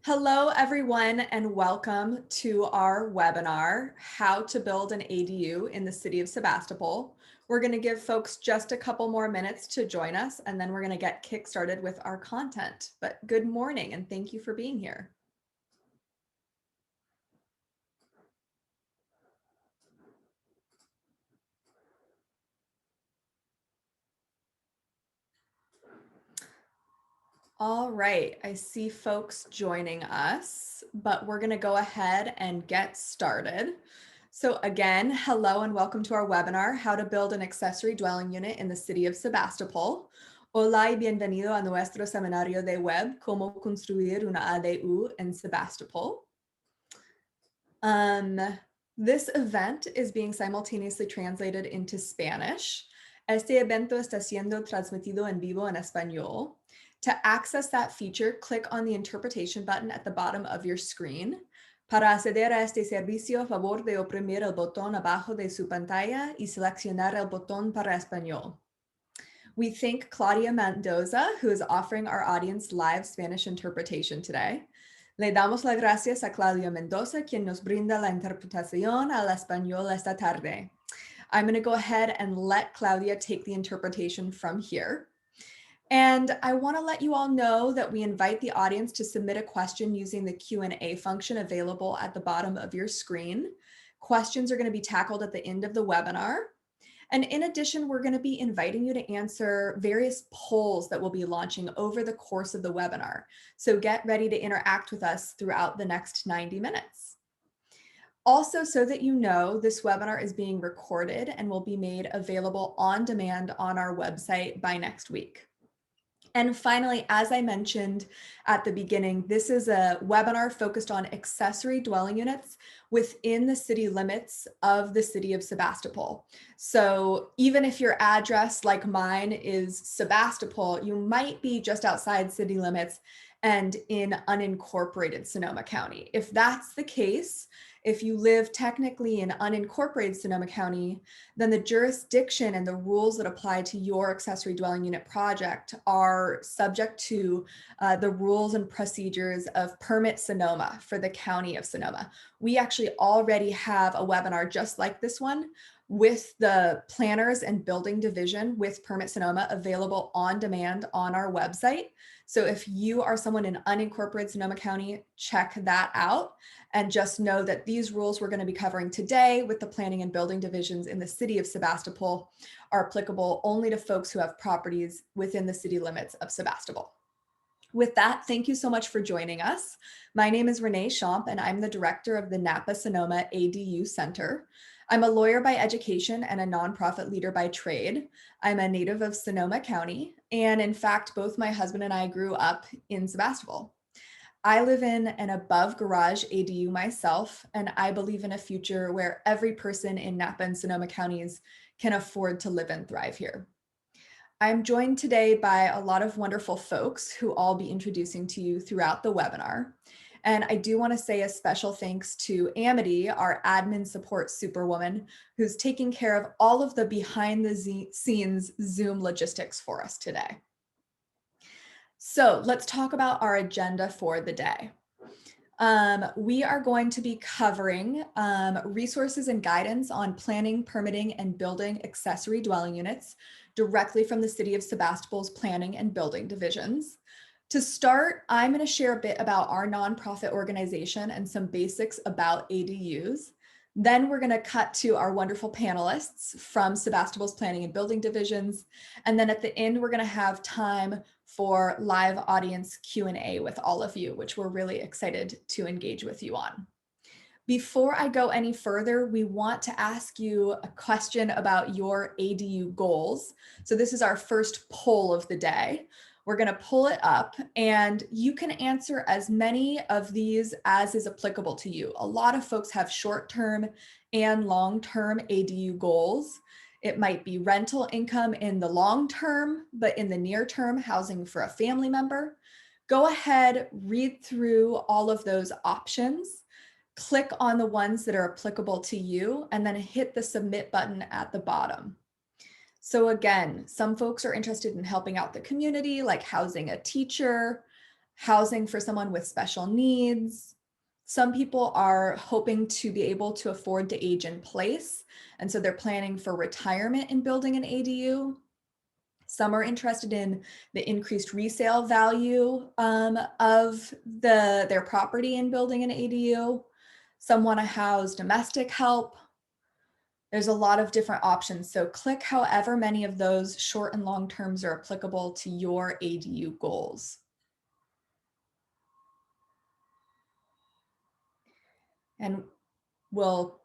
Hello, everyone, and welcome to our webinar, How to Build an ADU in the City of Sebastopol. We're going to give folks just a couple more minutes to join us, and then we're going to get kick-started with our content. But good morning, and thank you for being here. All right, I see folks joining us, but we're going to go ahead and get started. So again, hello and welcome to our webinar, How to Build an Accessory Dwelling Unit in the City of Sebastopol. Hola y bienvenido a nuestro seminario de web, Cómo construir una ADU en Sebastopol. This event is being simultaneously translated into Spanish. Este evento está siendo transmitido en vivo en español. To access that feature, click on the interpretation button at the bottom of your screen. Para acceder a este servicio, favor de oprimir el botón abajo de su pantalla y seleccionar el botón para español. We thank Claudia Mendoza, who is offering our audience live Spanish interpretation today. Le damos las gracias a Claudia Mendoza, quien nos brinda la interpretación al español esta tarde. I'm going to go ahead and let Claudia take the interpretation from here. And I want to let you all know that we invite the audience to submit a question using the Q&A function available at the bottom of your screen. Questions are going to be tackled at the end of the webinar. And in addition, we're going to be inviting you to answer various polls that we'll be launching over the course of the webinar. So get ready to interact with us throughout the next 90 minutes. Also, so that you know, this webinar is being recorded and will be made available on demand on our website by next week. And finally, as I mentioned at the beginning, this is a webinar focused on accessory dwelling units within the city limits of the City of Sebastopol. So even if your address, like mine, is Sebastopol, you might be just outside city limits and in unincorporated Sonoma County. If that's the case, if you live technically in unincorporated Sonoma County, then the jurisdiction and the rules that apply to your accessory dwelling unit project are subject to the rules and procedures of Permit Sonoma for the County of Sonoma. We actually already have a webinar just like this one with the planners and building division with Permit Sonoma available on demand on our website. So if you are someone in unincorporated Sonoma County, check that out. And just know that these rules we're going to be covering today with the planning and building divisions in the City of Sebastopol are applicable only to folks who have properties within the city limits of Sebastopol. With that, thank you so much for joining us. My name is Renee Schomp, and I'm the director of the Napa Sonoma ADU Center. I'm a lawyer by education and a nonprofit leader by trade. I'm a native of Sonoma County, and in fact, both my husband and I grew up in Sebastopol. I live in an above garage ADU myself, and I believe in a future where every person in Napa and Sonoma counties can afford to live and thrive here. I'm joined today by a lot of wonderful folks who I'll be introducing to you throughout the webinar. And I do want to say a special thanks to Amity, our admin support superwoman, who's taking care of all of the behind the scenes Zoom logistics for us today. So let's talk about our agenda for the day. We are going to be covering resources and guidance on planning, permitting, and building accessory dwelling units directly from the City of Sebastopol's planning and building divisions. To start, I'm going to share a bit about our nonprofit organization and some basics about ADUs. Then we're going to cut to our wonderful panelists from Sebastopol's planning and building divisions. And then at the end, we're going to have time for live audience Q&A with all of you, which we're really excited to engage with you on. Before I go any further, we want to ask you a question about your ADU goals. So this is our first poll of the day. We're going to pull it up and you can answer as many of these as is applicable to you. A lot of folks have short-term and long-term ADU goals. It might be rental income in the long term, but in the near term, housing for a family member. Go ahead, read through all of those options, click on the ones that are applicable to you, and then hit the submit button at the bottom. So again, some folks are interested in helping out the community, like housing a teacher, housing for someone with special needs. Some people are hoping to be able to afford to age in place, and so they're planning for retirement and building an ADU. Some are interested in the increased resale value of their property and building an ADU. Some want to house domestic help. There's a lot of different options. So click however many of those short and long terms are applicable to your ADU goals. And we'll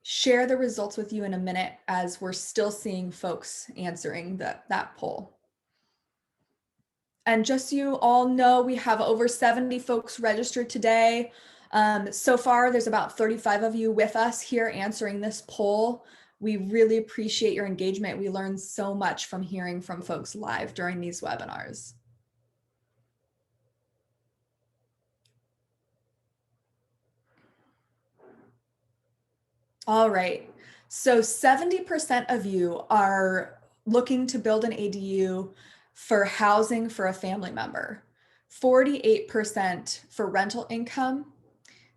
share the results with you in a minute as we're still seeing folks answering that poll. And just so you all know, we have over 70 folks registered today. So far, there's about 35 of you with us here answering this poll. We really appreciate your engagement. We learn so much from hearing from folks live during these webinars. All right, so 70% of you are looking to build an ADU for housing for a family member, 48% for rental income,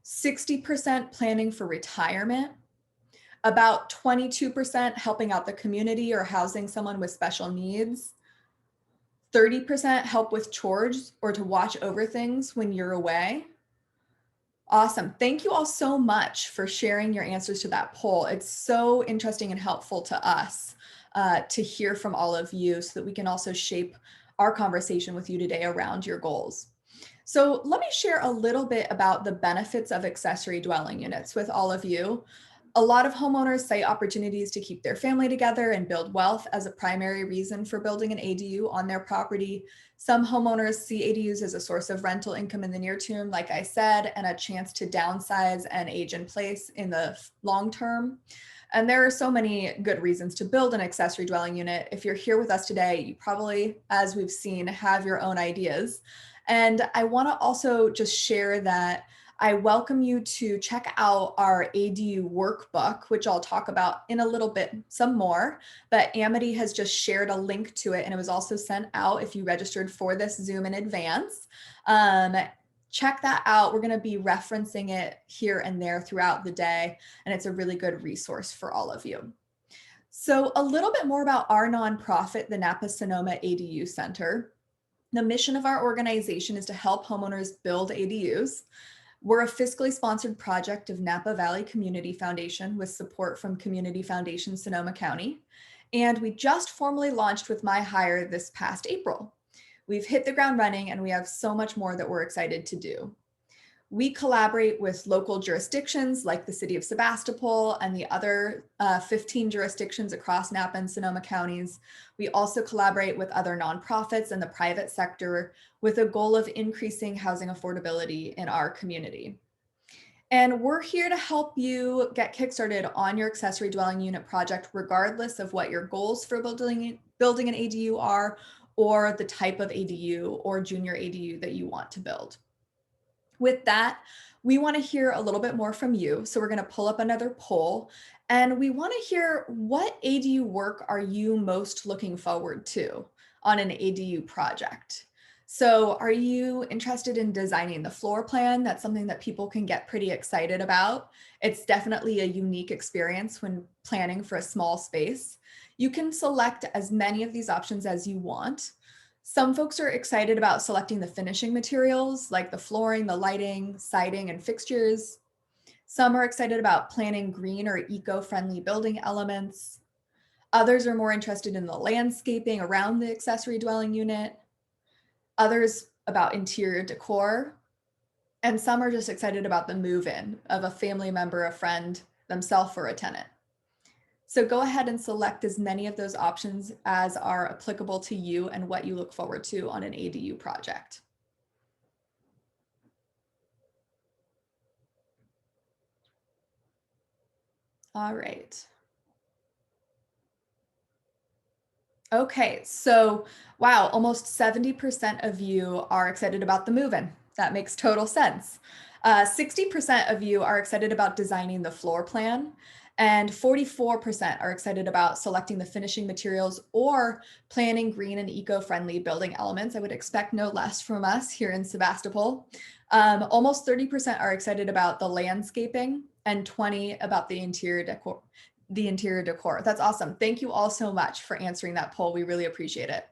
60% planning for retirement, about 22% helping out the community or housing someone with special needs, 30% help with chores or to watch over things when you're away. Awesome. Thank you all so much for sharing your answers to that poll. It's so interesting and helpful to us to hear from all of you so that we can also shape our conversation with you today around your goals. So let me share a little bit about the benefits of accessory dwelling units with all of you. A lot of homeowners cite opportunities to keep their family together and build wealth as a primary reason for building an ADU on their property. Some homeowners see ADUs as a source of rental income in the near term, like I said, and a chance to downsize and age in place in the long term. And there are so many good reasons to build an accessory dwelling unit. If you're here with us today, you probably, as we've seen, have your own ideas. And I want to also just share that I welcome you to check out our ADU workbook, which I'll talk about in a little bit, some more, but Amity has just shared a link to it and it was also sent out if you registered for this Zoom in advance. Check that out. We're going to be referencing it here and there throughout the day, and it's a really good resource for all of you. So a little bit more about our nonprofit, the Napa Sonoma ADU Center. The mission of our organization is to help homeowners build ADUs. We're a fiscally sponsored project of Napa Valley Community Foundation with support from Community Foundation Sonoma County. And we just formally launched with my hire this past April. We've hit the ground running and we have so much more that we're excited to do. We collaborate with local jurisdictions like the city of Sebastopol and the other 15 jurisdictions across Napa and Sonoma counties. We also collaborate with other nonprofits and the private sector with a goal of increasing housing affordability in our community. And we're here to help you get kickstarted on your accessory dwelling unit project, regardless of what your goals for building an ADU are, or the type of ADU or junior ADU that you want to build. With that, we want to hear a little bit more from you. So we're going to pull up another poll and we want to hear, what ADU work are you most looking forward to on an ADU project? So are you interested in designing the floor plan? That's something that people can get pretty excited about. It's definitely a unique experience when planning for a small space. You can select as many of these options as you want. Some folks are excited about selecting the finishing materials like the flooring, the lighting, siding, and fixtures. Some are excited about planning green or eco-friendly building elements. Others are more interested in the landscaping around the accessory dwelling unit. Others about interior decor. And some are just excited about the move-in of a family member, a friend, themselves, or a tenant. So go ahead and select as many of those options as are applicable to you and what you look forward to on an ADU project. All right. Okay, so wow, almost 70% of you are excited about the move-in. That makes total sense. 60% of you are excited about designing the floor plan, And 44% are excited about selecting the finishing materials or planning green and eco-friendly building elements. I would expect no less from us here in Sebastopol. Almost 30% are excited about the landscaping and 20 about the interior decor. That's awesome. Thank you all so much for answering that poll. We really appreciate it.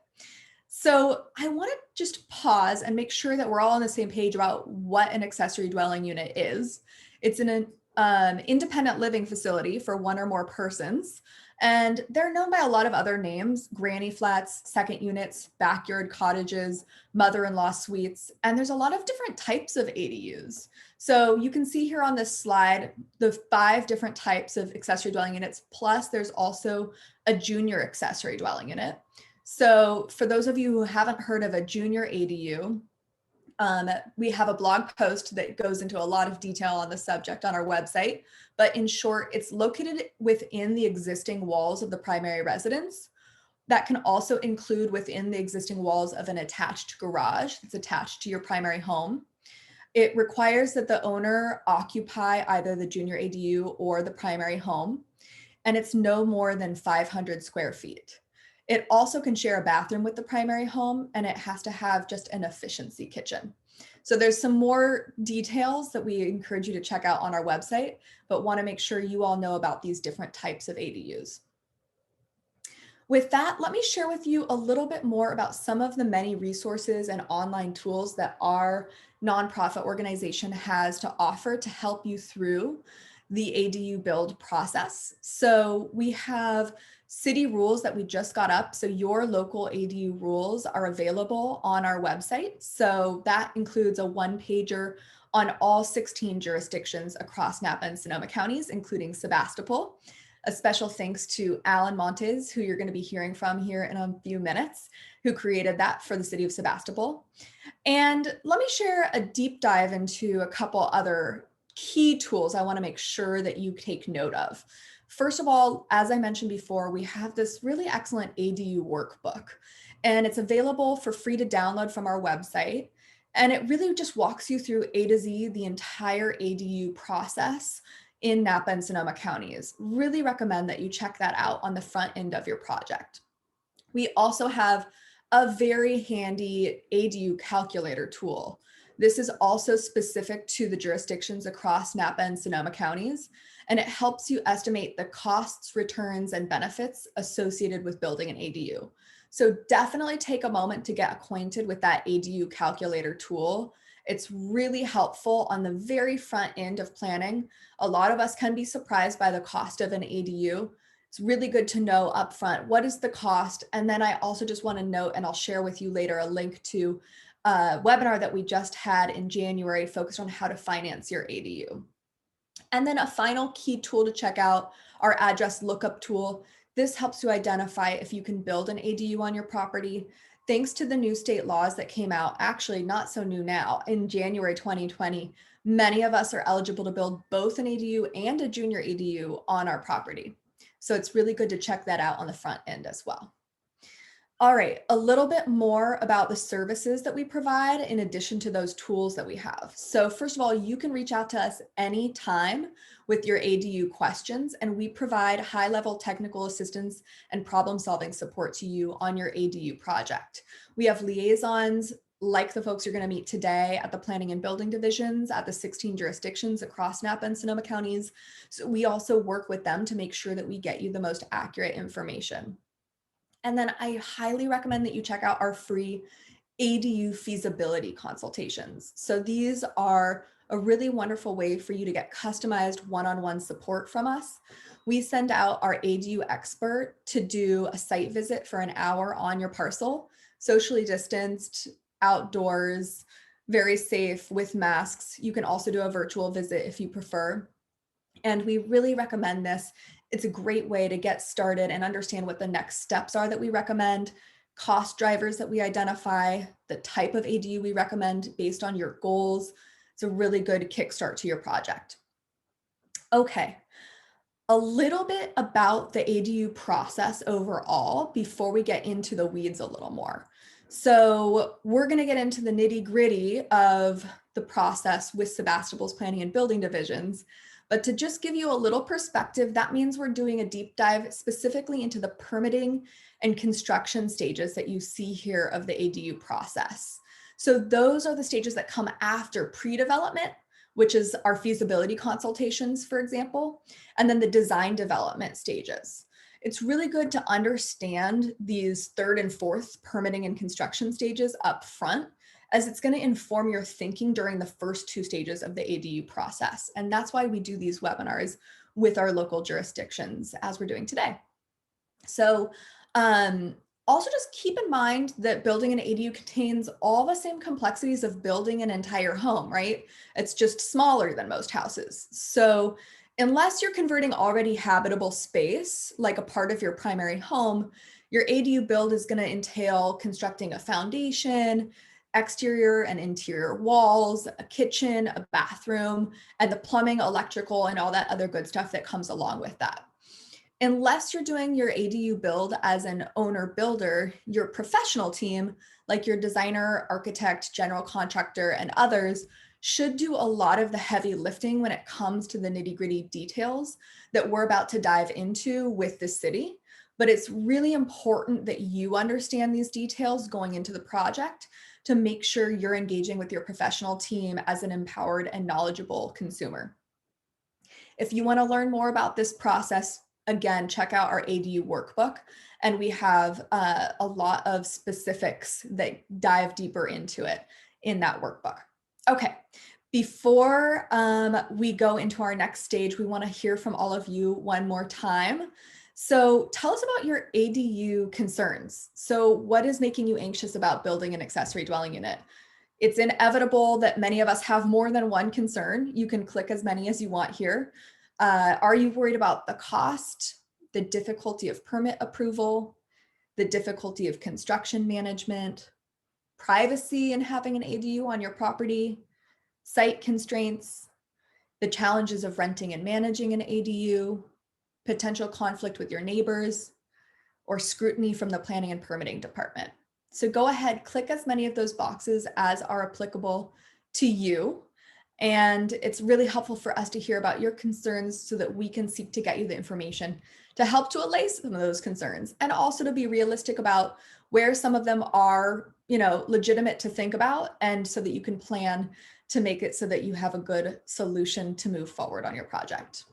So I want to just pause and make sure that we're all on the same page about what an accessory dwelling unit is. It's an independent living facility for one or more persons, and they're known by a lot of other names: granny flats, second units, backyard cottages, mother-in-law suites, and there's a lot of different types of ADUs. So you can see here on this slide the 5 different types of accessory dwelling units, plus there's also a junior accessory dwelling unit. So for those of you who haven't heard of a junior ADU, we have a blog post that goes into a lot of detail on the subject on our website. But in short, it's located within the existing walls of the primary residence. That can also include within the existing walls of an attached garage that's attached to your primary home. It requires that the owner occupy either the junior ADU or the primary home, and it's no more than 500 square feet. It also can share a bathroom with the primary home, and it has to have just an efficiency kitchen. So there's some more details that we encourage you to check out on our website, but want to make sure you all know about these different types of ADUs. With that, let me share with you a little bit more about some of the many resources and online tools that our nonprofit organization has to offer to help you through the ADU build process. So we have city rules that we just got up. So your local ADU rules are available on our website. So that includes a one-pager on all 16 jurisdictions across Napa and Sonoma counties, including Sebastopol. A special thanks to Alan Montes, who you're going to be hearing from here in a few minutes, who created that for the city of Sebastopol. And let me share a deep dive into a couple other key tools I want to make sure that you take note of. First of all, as I mentioned before, we have this really excellent ADU workbook, and it's available for free to download from our website. And it really just walks you through A to Z, the entire ADU process in Napa and Sonoma counties. Really recommend that you check that out on the front end of your project. We also have a very handy ADU calculator tool. This is also specific to the jurisdictions across Napa and Sonoma counties, and it helps you estimate the costs, returns, and benefits associated with building an ADU. So definitely take a moment to get acquainted with that ADU calculator tool. It's really helpful on the very front end of planning. A lot of us can be surprised by the cost of an ADU. It's really good to know upfront what is the cost. And then I also just want to note, and I'll share with you later, a link to a webinar that we just had in January focused on how to finance your ADU. And then a final key tool to check out, our address lookup tool. This helps you identify if you can build an ADU on your property. Thanks to the new state laws that came out, actually not so new now, in January 2020, many of us are eligible to build both an ADU and a junior ADU on our property. So it's really good to check that out on the front end as well. All right, a little bit more about the services that we provide in addition to those tools that we have. So first of all, you can reach out to us anytime with your ADU questions, and we provide high-level technical assistance and problem-solving support to you on your ADU project. We have liaisons like the folks you're going to meet today at the planning and building divisions at the 16 jurisdictions across Napa and Sonoma counties. So we also work with them to make sure that we get you the most accurate information. And then I highly recommend that you check out our free ADU feasibility consultations. So these are a really wonderful way for you to get customized one-on-one support from us. We send out our ADU expert to do a site visit for an hour on your parcel, socially distanced, outdoors, very safe with masks. You can also do a virtual visit if you prefer. And we really recommend this. It's a great way to get started and understand what the next steps are that we recommend, cost drivers that we identify, the type of ADU we recommend based on your goals. It's a really good kickstart to your project. Okay, a little bit about the ADU process overall before we get into the weeds a little more. So we're going to get into the nitty-gritty of the process with Sebastopol's planning and building divisions. But to just give you a little perspective, that means we're doing a deep dive specifically into the permitting and construction stages that you see here of the ADU process. So those are the stages that come after pre-development, which is our feasibility consultations, for example, and then the design development stages. It's really good to understand these third and fourth permitting and construction stages up front, as it's going to inform your thinking during the first two stages of the ADU process. And that's why we do these webinars with our local jurisdictions as we're doing today. So also just keep in mind that building an ADU contains all the same complexities of building an entire home, right? It's just smaller than most houses. So unless you're converting already habitable space, like a part of your primary home, your ADU build is going to entail constructing a foundation, exterior and interior walls, a kitchen, a bathroom, and the plumbing, electrical, and all that other good stuff that comes along with that. Unless you're doing your ADU build as an owner builder, your professional team, like your designer, architect, general contractor, and others, should do a lot of the heavy lifting when it comes to the nitty-gritty details that we're about to dive into with the city. But it's really important that you understand these details going into the project to make sure you're engaging with your professional team as an empowered and knowledgeable consumer. If you want to learn more about this process, again, check out our ADU workbook, and we have a lot of specifics that dive deeper into it in that workbook. Okay, before we go into our next stage, we want to hear from all of you one more time. So tell us about your ADU concerns. So what is making you anxious about building an accessory dwelling unit? It's inevitable that many of us have more than one concern. You can click as many as you want here. Are you worried about the cost, the difficulty of permit approval, the difficulty of construction management, privacy in having an ADU on your property, site constraints, the challenges of renting and managing an ADU, potential conflict with your neighbors, or scrutiny from the planning and permitting department? So go ahead, click as many of those boxes as are applicable to you. And it's really helpful for us to hear about your concerns so that we can seek to get you the information to help to allay some of those concerns, and also to be realistic about where some of them are, legitimate to think about, and so that you can plan to make it so that you have a good solution to move forward on your project.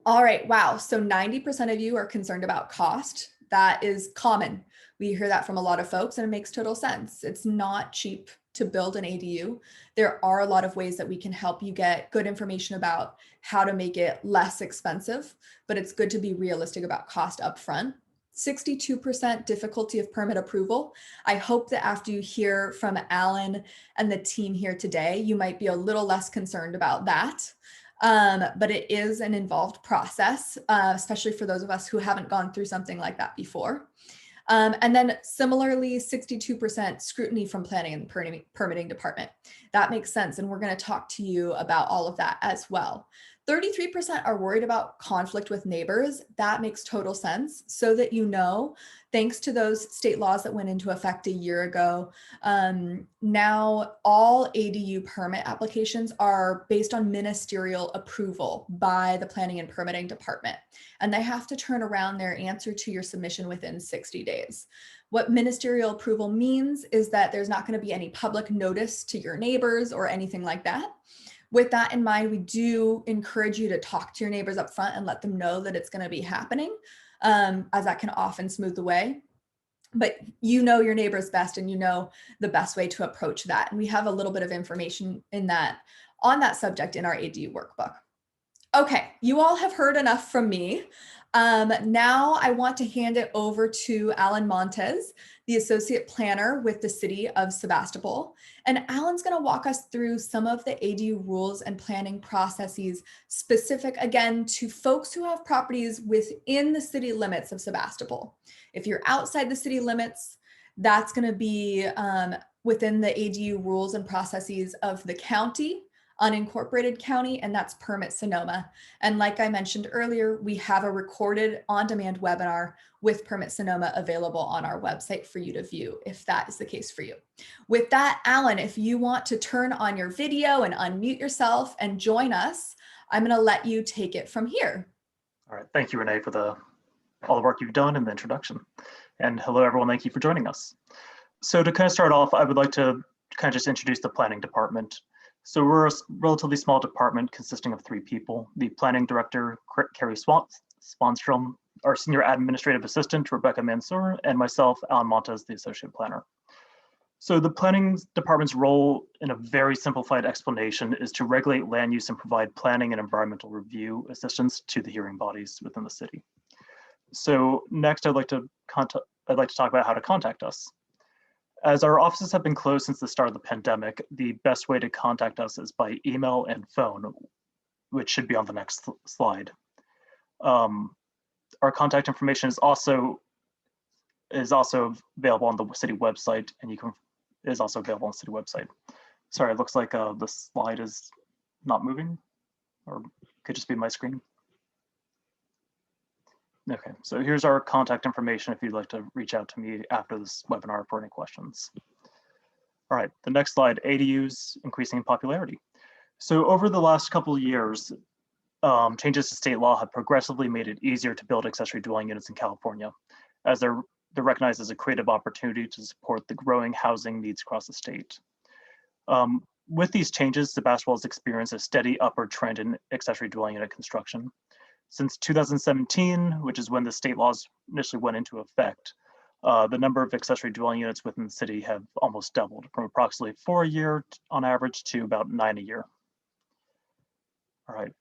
All right, wow. So 90% of you are concerned about cost. That is common. We hear that from a lot of folks, and it makes total sense. It's not cheap to build an ADU. There are a lot of ways that we can help you get good information about how to make it less expensive, but it's good to be realistic about cost upfront. 62% difficulty of permit approval. I hope that after you hear from Alan and the team here today, you might be a little less concerned about that. But it is an involved process, especially for those of us who haven't gone through something like that before. And then similarly, 62% scrutiny from planning and permitting department. That makes sense. And we're going to talk to you about all of that as well. 33% are worried about conflict with neighbors. That makes total sense. So that thanks to those state laws that went into effect a year ago, now all ADU permit applications are based on ministerial approval by the planning and permitting department. And they have to turn around their answer to your submission within 60 days. What ministerial approval means is that there's not going to be any public notice to your neighbors or anything like that. With that in mind, we do encourage you to talk to your neighbors up front and let them know that it's going to be happening, as that can often smooth the way. But you know your neighbors best, and you know the best way to approach that. And we have a little bit of information on that subject in our ADU workbook. Okay, you all have heard enough from me. Now I want to hand it over to Alan Montes, the Associate Planner with the City of Sebastopol. And Alan's going to walk us through some of the ADU rules and planning processes specific, again, to folks who have properties within the city limits of Sebastopol. If you're outside the city limits, that's going to be within the ADU rules and processes of the county, unincorporated county, and that's Permit Sonoma. And like I mentioned earlier, we have a recorded on-demand webinar with Permit Sonoma available on our website for you to view if that is the case for you. With that, Alan, if you want to turn on your video and unmute yourself and join us, I'm going to let you take it from here. All right, thank you, Renee, for all the work you've done in the introduction. And hello, everyone, thank you for joining us. So to kind of start off, I would like to kind of just introduce the planning department. So we're a relatively small department consisting of 3 people: the planning director, Carrie Swanstrom, our senior administrative assistant, Rebecca Mansour, and myself, Alan Montes, the associate planner. So the planning department's role, in a very simplified explanation, is to regulate land use and provide planning and environmental review assistance to the hearing bodies within the city. So next, I'd like to talk about how to contact us. As our offices have been closed since the start of the pandemic, the best way to contact us is by email and phone, which should be on the next slide. Our contact information is also available on the city website, and is also available on the city website. Sorry, it looks like the slide is not moving, or could just be my screen. Okay, so here's our contact information if you'd like to reach out to me after this webinar for any questions. All right, the next slide, ADUs increasing in popularity. So over the last couple of years, changes to state law have progressively made it easier to build accessory dwelling units in California, as they're recognized as a creative opportunity to support the growing housing needs across the state. With these changes, Sebastopol has experienced a steady upward trend in accessory dwelling unit construction. Since 2017, which is when the state laws initially went into effect, the number of accessory dwelling units within the city have almost doubled, from approximately 4 a year on average to about 9 a year. All right,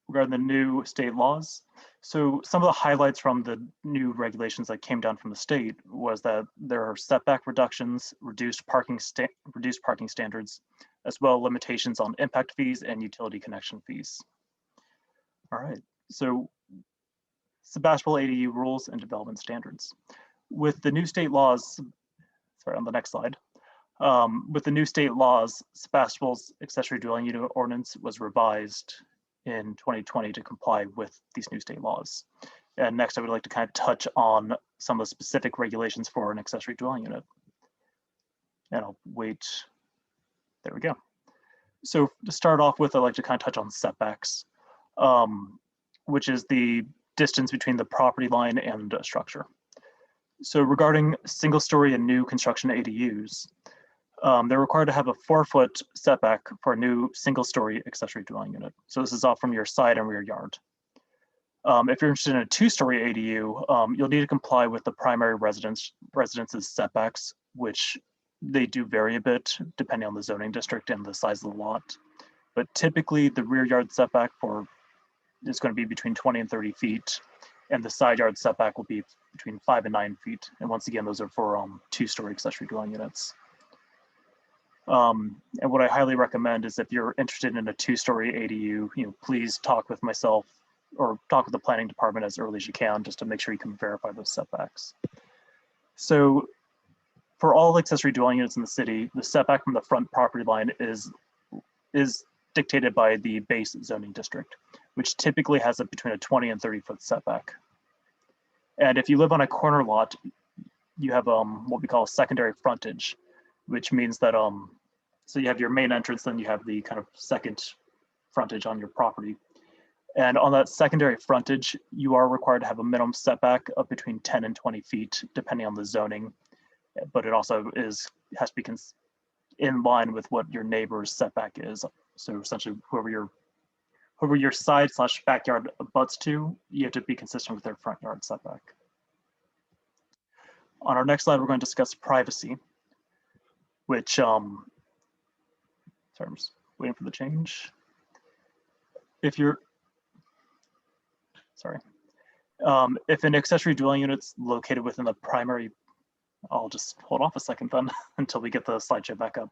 regarding the new state laws, so some of the highlights from the new regulations that came down from the state was that there are setback reductions, reduced parking standards, as well as limitations on impact fees and utility connection fees. All right. So Sebastopol ADU rules and development standards. With the new state laws, sorry, on the next slide, with the new state laws, Sebastopol's accessory dwelling unit ordinance was revised in 2020 to comply with these new state laws. And next, I would like to kind of touch on some of the specific regulations for an accessory dwelling unit. And I'll wait, there we go. So to start off with, I'd like to kind of touch on setbacks, which is the distance between the property line and a structure. So regarding single-story and new construction ADUs, they're required to have a 4-foot setback for a new single-story accessory dwelling unit. So this is off from your side and rear yard. If you're interested in a 2-story ADU, you'll need to comply with the primary residence's setbacks, which they do vary a bit depending on the zoning district and the size of the lot. But typically the rear yard setback is going to be between 20 and 30 feet, and the side yard setback will be between 5 and 9 feet. And once again, those are for 2-story accessory dwelling units. And what I highly recommend is if you're interested in a 2-story ADU, please talk with myself or talk with the planning department as early as you can, just to make sure you can verify those setbacks. So for all accessory dwelling units in the city, the setback from the front property line is dictated by the base zoning district, which typically has between a 20 and 30-foot setback. And if you live on a corner lot, you have what we call secondary frontage, which means that so you have your main entrance, then you have the kind of second frontage on your property. And on that secondary frontage, you are required to have a minimum setback of between 10 and 20 feet, depending on the zoning. But it also has to be in line with what your neighbor's setback is. So essentially, whoever your side/backyard abuts to, you have to be consistent with their front yard setback. On our next slide, we're going to discuss privacy, which, sorry, I'm just waiting for the change. If an accessory dwelling unit's located within the primary, I'll just hold off a second then until we get the slideshow back up.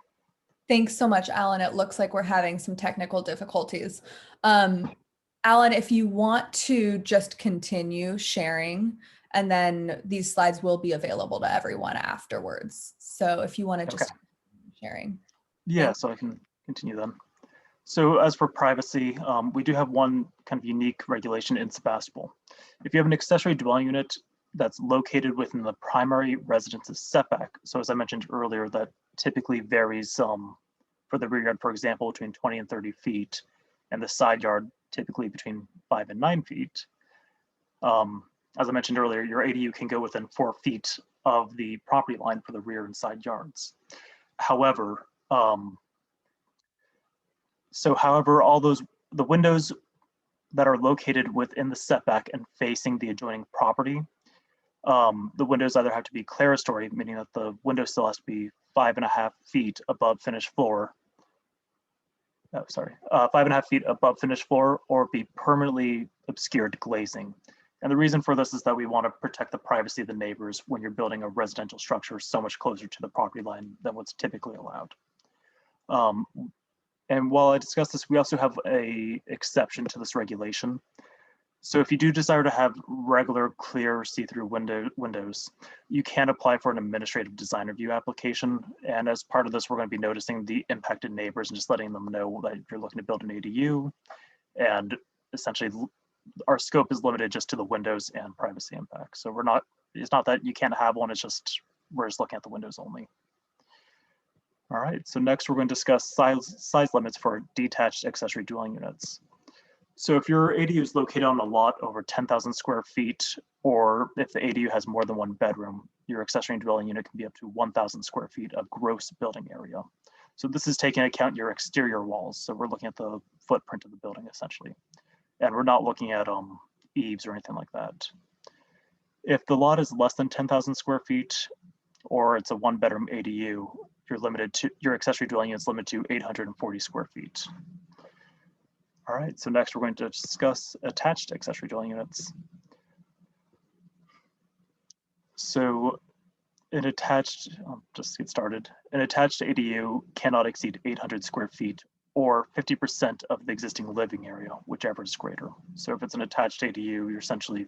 Thanks so much, Alan. It looks like we're having some technical difficulties. Alan, if you want to just continue sharing, and then these slides will be available to everyone afterwards. So if you want to just continue sharing. Yeah, so I can continue then. So as for privacy, we do have one kind of unique regulation in Sebastopol. If you have an accessory dwelling unit that's located within the primary residence's setback, so as I mentioned earlier, that typically varies for the rear yard, for example, between 20 and 30 feet, and the side yard typically between 5 and 9 feet. As I mentioned earlier, your ADU can go within 4 feet of the property line for the rear and side yards. However, all the windows that are located within the setback and facing the adjoining property, the windows either have to be clerestory, meaning that the window still has to be 5.5 feet above finished floor. 5.5 feet above finished floor, or be permanently obscured glazing. And the reason for this is that we want to protect the privacy of the neighbors when you're building a residential structure so much closer to the property line than what's typically allowed. And while I discuss this, we also have an exception to this regulation. So if you do desire to have regular, clear, see-through windows, you can apply for an administrative design review application. And as part of this, we're going to be noticing the impacted neighbors and just letting them know that you're looking to build an ADU. And essentially, our scope is limited just to the windows and privacy impact. So it's not that you can't have one, it's just, we're just looking at the windows only. All right, so next we're going to discuss size limits for detached accessory dwelling units. So if your ADU is located on a lot over 10,000 square feet, or if the ADU has more than one bedroom, your accessory dwelling unit can be up to 1,000 square feet of gross building area. So this is taking into account your exterior walls. So we're looking at the footprint of the building essentially. And we're not looking at eaves or anything like that. If the lot is less than 10,000 square feet, or it's a one-bedroom ADU, your accessory dwelling unit is limited to 840 square feet. All right, so next we're going to discuss attached accessory dwelling units. So just to get started, an attached ADU cannot exceed 800 square feet or 50% of the existing living area, whichever is greater. So if it's an attached ADU,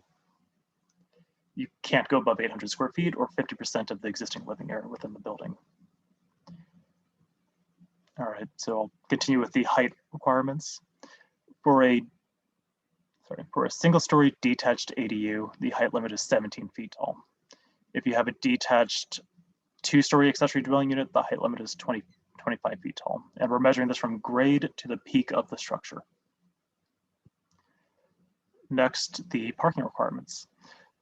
you can't go above 800 square feet or 50% of the existing living area within the building. All right, so I'll continue with the height requirements. For a single-story detached ADU, the height limit is 17 feet tall. If you have a detached two-story accessory dwelling unit, the height limit is 25 feet tall. And we're measuring this from grade to the peak of the structure. Next, the parking requirements.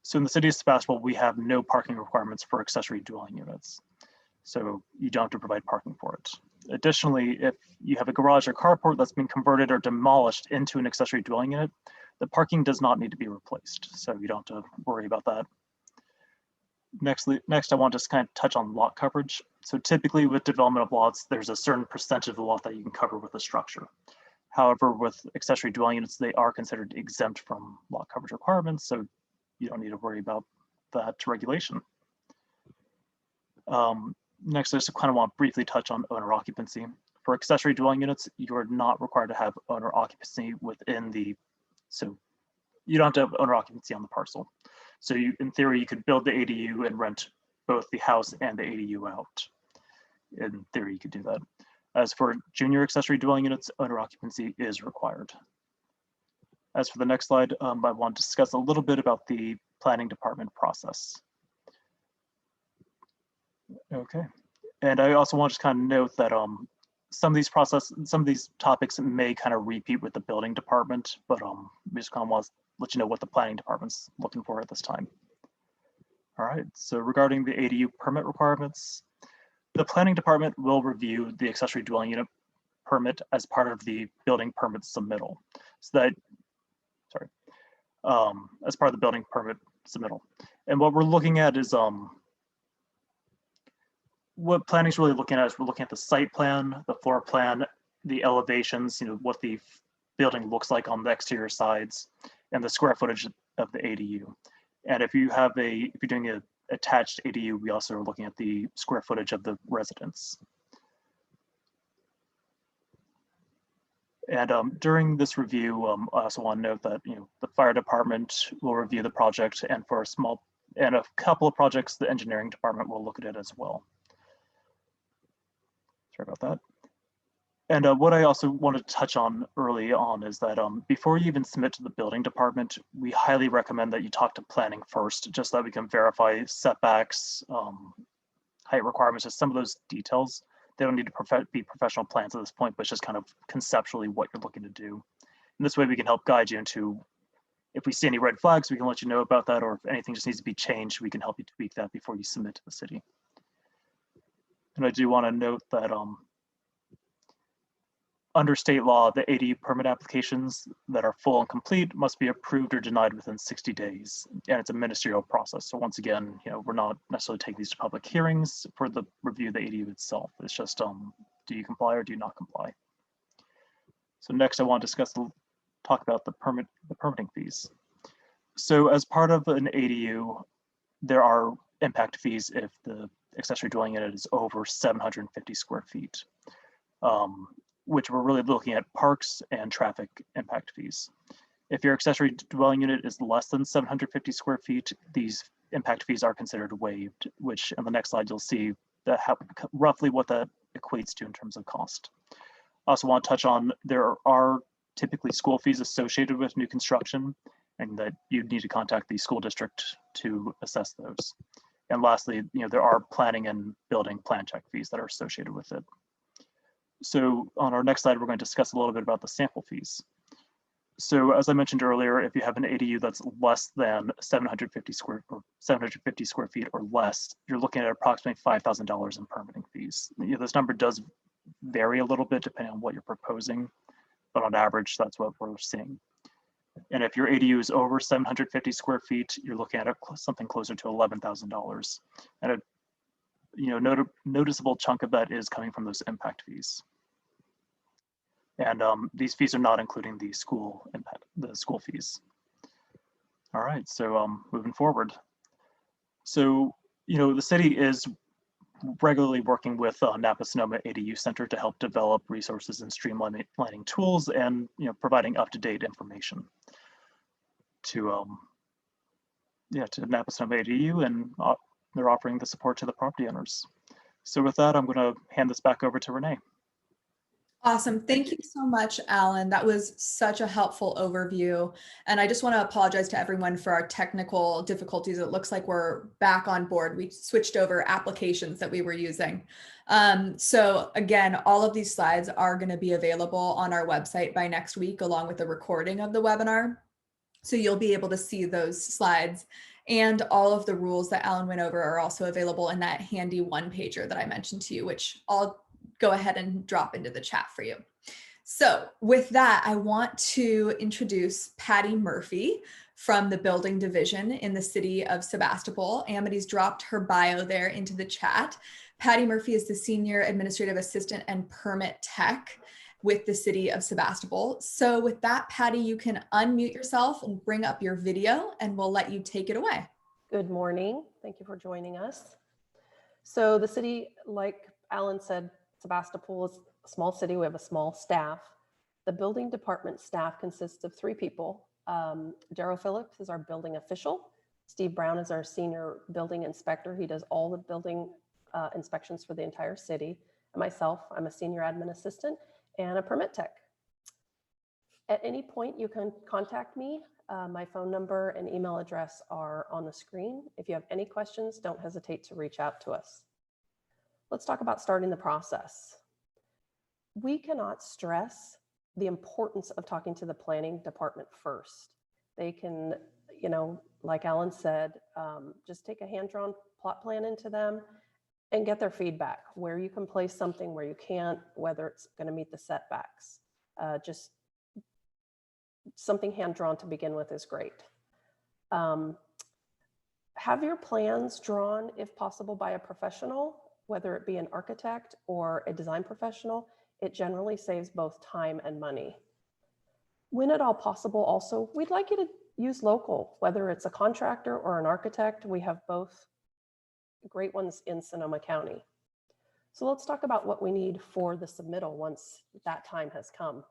So in the city of Sebastopol, we have no parking requirements for accessory dwelling units. So you don't have to provide parking for it. Additionally, if you have a garage or carport that's been converted or demolished into an accessory dwelling unit, the parking does not need to be replaced. So you don't have to worry about that. Next, I want to just kind of touch on lot coverage. So typically with development of lots, there's a certain percentage of the lot that you can cover with a structure. However, with accessory dwelling units, they are considered exempt from lot coverage requirements, so you don't need to worry about that regulation. Next, I just kind of want to briefly touch on owner occupancy. For accessory dwelling units, you are not required to have owner occupancy so you don't have to have owner occupancy on the parcel. So in theory, you could build the ADU and rent both the house and the ADU out. In theory, you could do that. As for junior accessory dwelling units, owner occupancy is required. As for the next slide, I want to discuss a little bit about the planning department process. Okay, and I also want to just kind of note that some of these topics may kind of repeat with the building department, but we just kind of want to let you know what the planning department's looking for at this time. All right, so regarding the ADU permit requirements, the planning department will review the accessory dwelling unit permit as part of the building permit submittal. As part of the building permit submittal. And what we're looking at is what planning is really looking at is we're looking at the site plan, the floor plan, the elevations, what the building looks like on the exterior sides, and the square footage of the ADU. And if you're doing an attached ADU, we also are looking at the square footage of the residence. And during this review, I also want to note that the fire department will review the project, and for a couple of projects, the engineering department will look at it as well. Sorry about that. And what I also wanted to touch on early on is that before you even submit to the building department, we highly recommend that you talk to planning first, just so that we can verify setbacks, height requirements, just some of those details. They don't need to be professional plans at this point, but it's just kind of conceptually what you're looking to do. And this way we can help guide you into, if we see any red flags, we can let you know about that, or if anything just needs to be changed, we can help you tweak that before you submit to the city. And I do want to note that under state law, the ADU permit applications that are full and complete must be approved or denied within 60 days. And it's a ministerial process. So once again, we're not necessarily taking these to public hearings for the review of the ADU itself. It's just, do you comply or do you not comply? So next I want to talk about the permitting fees. So as part of an ADU, there are impact fees if the accessory dwelling unit is over 750 square feet. Which we're really looking at parks and traffic impact fees. If your accessory dwelling unit is less than 750 square feet, these impact fees are considered waived, which on the next slide, you'll see that roughly what that equates to in terms of cost. I also want to touch on, there are typically school fees associated with new construction, and that you need to contact the school district to assess those. And lastly, there are planning and building plan check fees that are associated with it. So on our next slide, we're going to discuss a little bit about the sample fees. So as I mentioned earlier, if you have an ADU that's less than 750 square feet or less, you're looking at approximately $5,000 in permitting fees. This number does vary a little bit depending on what you're proposing, but on average, that's what we're seeing. And if your ADU is over 750 square feet, you're looking at something closer to $11,000. And a noticeable chunk of that is coming from those impact fees. And these fees are not including the school fees. All right, so moving forward. So, the city is regularly working with Napa Sonoma ADU Center to help develop resources and streamlining tools and providing up-to-date information to Napa Sonoma ADU, and they're offering the support to the property owners. So with that, I'm going to hand this back over to Renee. Awesome. Thank you so much, Alan. That was such a helpful overview. And I just want to apologize to everyone for our technical difficulties. It looks like we're back on board. We switched over applications that we were using. So again, all of these slides are going to be available on our website by next week, along with the recording of the webinar. So you'll be able to see those slides, and all of the rules that Alan went over are also available in that handy one-pager that I mentioned to you, which I'll go ahead and drop into the chat for you. So with that, I want to introduce Patty Murphy from the building division in the city of Sebastopol. Amity's dropped her bio there into the chat. Patty Murphy is the Senior Administrative Assistant and Permit Tech with the city of Sebastopol. So with that, Patty, you can unmute yourself and bring up your video, and we'll let you take it away. Good morning. Thank you for joining us. So the city, like Alan said, Sebastopol is a small city. We have a small staff. The building department staff consists of 3 people. Darryl Phillips is our building official. Steve Brown is our senior building inspector. He does all the building inspections for the entire city. And myself, I'm a senior admin assistant and a permit tech. At any point, you can contact me. My phone number and email address are on the screen. If you have any questions, don't hesitate to reach out to us. Let's talk about starting the process. We cannot stress the importance of talking to the planning department first. They can, like Alan said, just take a hand-drawn plot plan into them and get their feedback, where you can place something, where you can't, whether it's going to meet the setbacks. Just something hand-drawn to begin with is great. Have your plans drawn, if possible, by a professional, whether it be an architect or a design professional. It generally saves both time and money. When at all possible, also, we'd like you to use local, whether it's a contractor or an architect. We have both great ones in Sonoma County. So let's talk about what we need for the submittal once that time has come.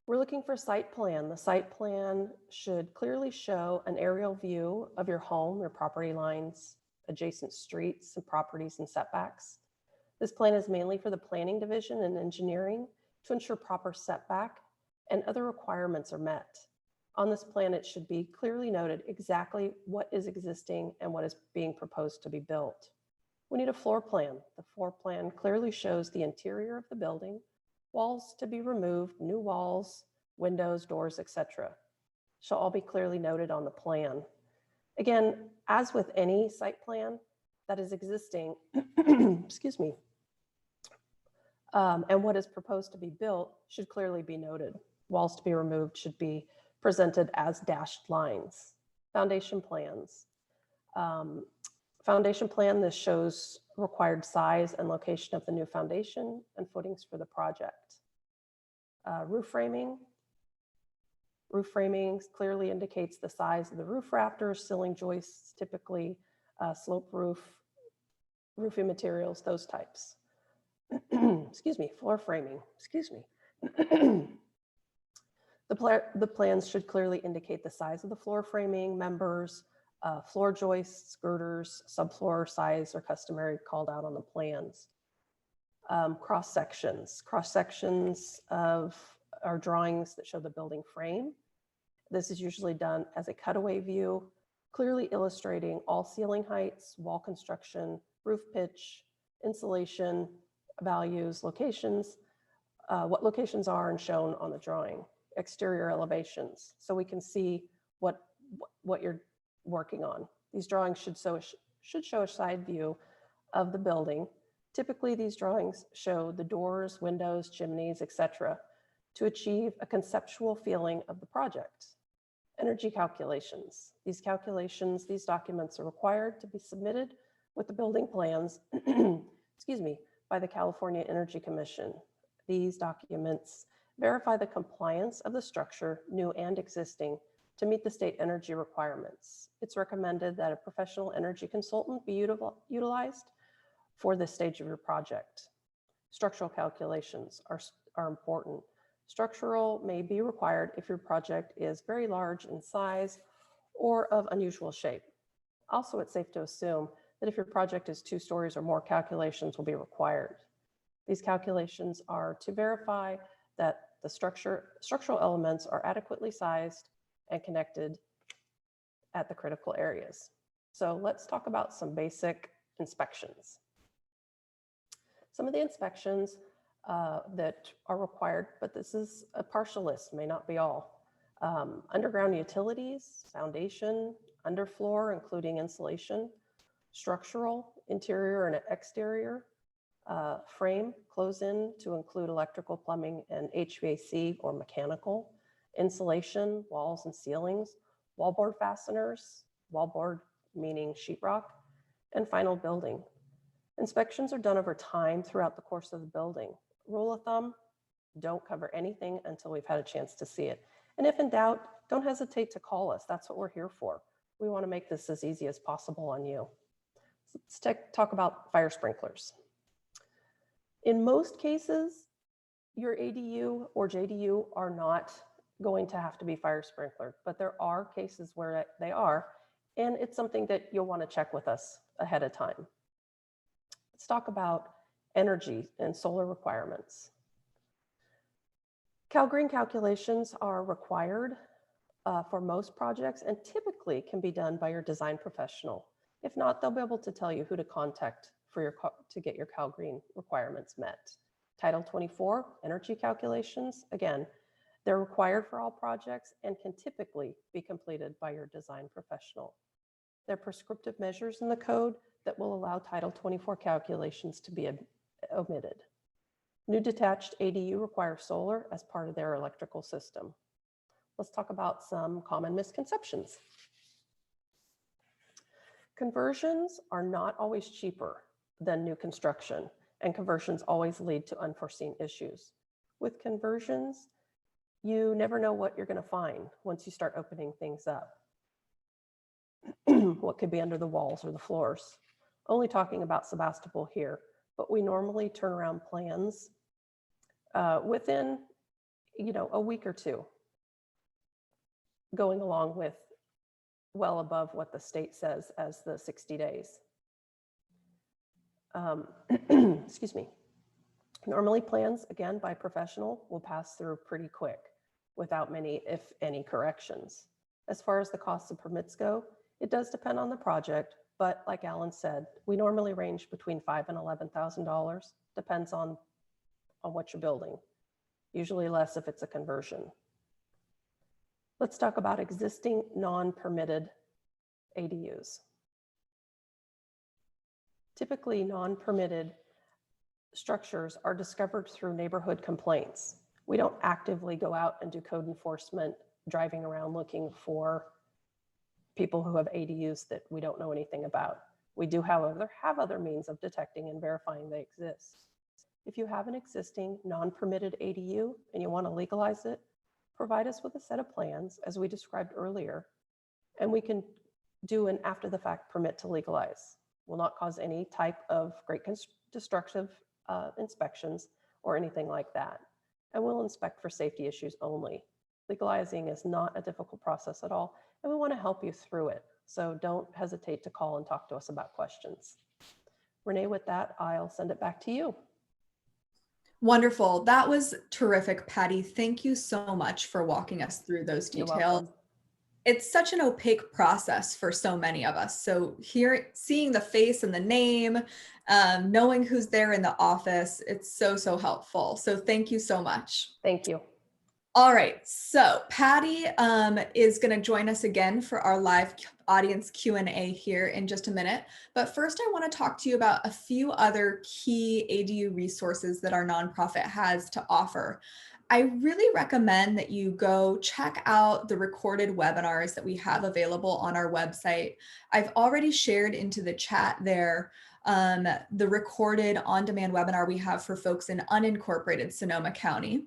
We're looking for site plan. The site plan should clearly show an aerial view of your home, your property lines, adjacent streets and properties and setbacks. This plan is mainly for the planning division and engineering to ensure proper setback and other requirements are met. On this plan, it should be clearly noted exactly what is existing and what is being proposed to be built. We need a floor plan. The floor plan clearly shows the interior of the building, walls to be removed, new walls, windows, doors, etc. Shall all be clearly noted on the plan. Again, as with any site plan that is existing, excuse me, and what is proposed to be built should clearly be noted. Walls to be removed should be presented as dashed lines. Foundation plans. Foundation plan, this shows required size and location of the new foundation and footings for the project. Roof framing. Roof framing clearly indicates the size of the roof rafters, ceiling joists, typically slope roof, roofing materials, those types. Excuse me, floor framing, excuse me. The plans should clearly indicate the size of the floor framing, members, floor joists, girders, subfloor size are customary called out on the plans. Cross sections of our drawings that show the building frame. This is usually done as a cutaway view, clearly illustrating all ceiling heights, wall construction, roof pitch, insulation values, locations, what locations are and shown on the drawing. Exterior elevations, so we can see what you're working on. These drawings should show a side view of the building. Typically, these drawings show the doors, windows, chimneys, etc., to achieve a conceptual feeling of the project. Energy calculations. These documents are required to be submitted with the building plans, excuse me, by the California Energy Commission. These documents verify the compliance of the structure, new and existing, to meet the state energy requirements. It's recommended that a professional energy consultant be utilized for this stage of your project. Structural calculations are important. Structural may be required if your project is very large in size or of unusual shape. Also, it's safe to assume that if your project is 2 stories or more, calculations will be required. These calculations are to verify that the structural elements are adequately sized and connected at the critical areas. So let's talk about some basic inspections. Some of the inspections that are required, but this is a partial list, may not be all. Underground utilities, foundation, underfloor, including insulation, structural, interior and exterior, frame, close-in to include electrical, plumbing, and HVAC or mechanical, insulation, walls and ceilings, wallboard fasteners, wallboard meaning sheetrock, and final building. Inspections are done over time throughout the course of the building. Rule of thumb, don't cover anything until we've had a chance to see it. And if in doubt, don't hesitate to call us. That's what we're here for. We want to make this as easy as possible on you. So let's talk about fire sprinklers. In most cases, your ADU or JDU are not going to have to be fire sprinklered, but there are cases where they are, and it's something that you'll want to check with us ahead of time. Let's talk about energy and solar requirements. CalGreen calculations are required for most projects and typically can be done by your design professional. If not, they'll be able to tell you who to contact to get your CalGreen requirements met. Title 24, energy calculations, again, they're required for all projects and can typically be completed by your design professional. They're prescriptive measures in the code that will allow Title 24 calculations to be omitted. New detached ADU require solar as part of their electrical system. Let's talk about some common misconceptions. Conversions are not always cheaper than new construction, and conversions always lead to unforeseen issues. With conversions, you never know what you're going to find once you start opening things up. What could be under the walls or the floors. Only talking about Sebastopol here, but we normally turn around plans within, a week or two, going along with well above what the state says as the 60 days. Excuse me. Normally plans, again, by professional, will pass through pretty quick without many, if any, corrections. As far as the costs of permits go, it does depend on the project, but like Alan said, we normally range between $5,000 and $11,000, depends on what you're building. Usually less if it's a conversion. Let's talk about existing non-permitted ADUs. Typically, non-permitted structures are discovered through neighborhood complaints. We don't actively go out and do code enforcement, driving around looking for people who have ADUs that we don't know anything about. We do, however, have other means of detecting and verifying they exist. If you have an existing non-permitted ADU and you want to legalize it, provide us with a set of plans, as we described earlier, and we can do an after-the-fact permit to legalize. Will not cause any type of great destructive inspections or anything like that. And we'll inspect for safety issues only. Legalizing is not a difficult process at all, and we want to help you through it. So don't hesitate to call and talk to us about questions. Renee, with that, I'll send it back to you. Wonderful. That was terrific, Patty. Thank you so much for walking us through those You're details. welcome. It's such an opaque process for so many of us. So seeing the face and the name, knowing who's there in the office, it's so, so helpful. So thank you so much. Thank you. All right, so Patty is going to join us again for our live audience Q&A here in just a minute. But first, I want to talk to you about a few other key ADU resources that our nonprofit has to offer. I really recommend that you go check out the recorded webinars that we have available on our website. I've already shared into the chat there the recorded on-demand webinar we have for folks in unincorporated Sonoma County.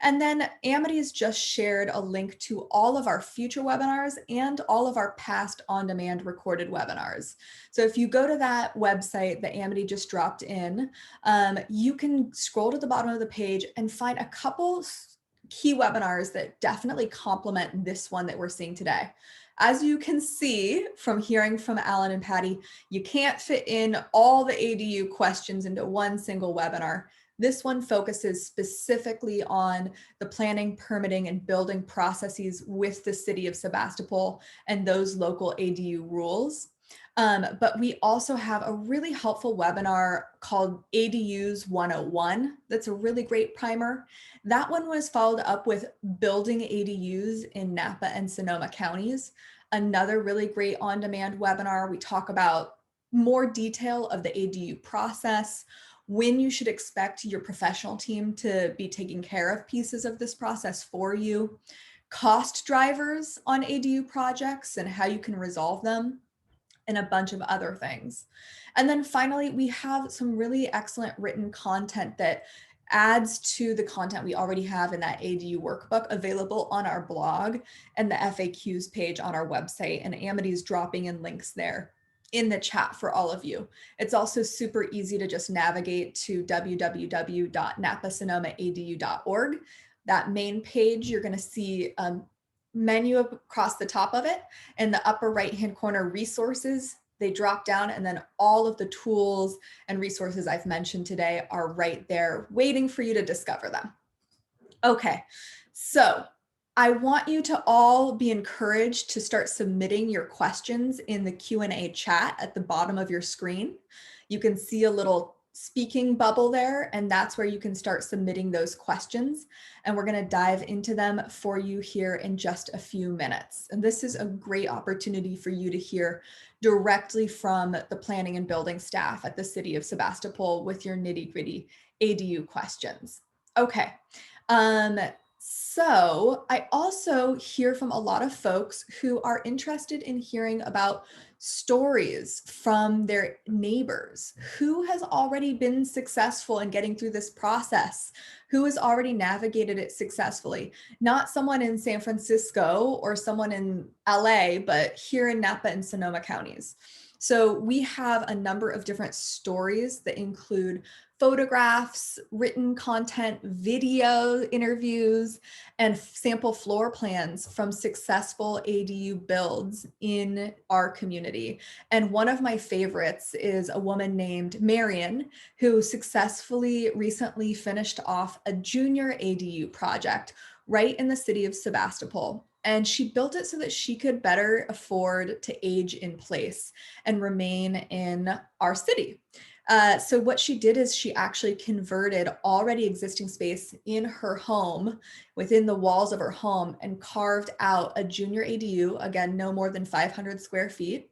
And then Amity has just shared a link to all of our future webinars and all of our past on-demand recorded webinars. So if you go to that website that Amity just dropped in, you can scroll to the bottom of the page and find a couple key webinars that definitely complement this one that we're seeing today. As you can see from hearing from Alan and Patty, you can't fit in all the ADU questions into one single webinar. This one focuses specifically on the planning, permitting, and building processes with the city of Sebastopol and those local ADU rules. But we also have a really helpful webinar called ADUs 101. That's a really great primer. That one was followed up with building ADUs in Napa and Sonoma counties. Another really great on-demand webinar. We talk about more detail of the ADU process, when you should expect your professional team to be taking care of pieces of this process for you, cost drivers on ADU projects and how you can resolve them, and a bunch of other things. And then finally, we have some really excellent written content that adds to the content we already have in that ADU workbook available on our blog and the FAQs page on our website. And Amity's dropping in links there in the chat for all of you. It's also super easy to just navigate to www.napasonomaadu.org. That main page, you're going to see a menu across the top of it. In the upper right-hand corner, resources, they drop down, and then all of the tools and resources I've mentioned today are right there waiting for you to discover them. Okay, so I want you to all be encouraged to start submitting your questions in the Q&A chat at the bottom of your screen. You can see a little speaking bubble there, and that's where you can start submitting those questions. And we're going to dive into them for you here in just a few minutes. And this is a great opportunity for you to hear directly from the planning and building staff at the city of Sebastopol with your nitty-gritty ADU questions. Okay. So I also hear from a lot of folks who are interested in hearing about stories from their neighbors. Who has already been successful in getting through this process? Who has already navigated it successfully? Not someone in San Francisco or someone in LA, but here in Napa and Sonoma counties. So we have a number of different stories that include photographs, written content, video interviews, and sample floor plans from successful ADU builds in our community. And one of my favorites is a woman named Marion, who successfully recently finished off a junior ADU project right in the city of Sebastopol. And she built it so that she could better afford to age in place and remain in our city. So what she did is she actually converted already existing space in her home, within the walls of her home, and carved out a junior ADU, again, no more than 500 square feet.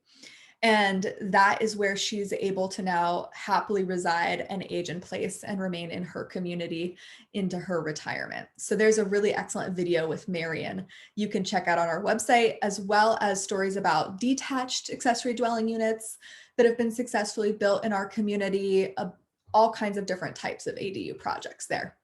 And that is where she's able to now happily reside and age in place and remain in her community into her retirement. So there's a really excellent video with Marion you can check out on our website, as well as stories about detached accessory dwelling units that have been successfully built in our community, all kinds of different types of ADU projects there.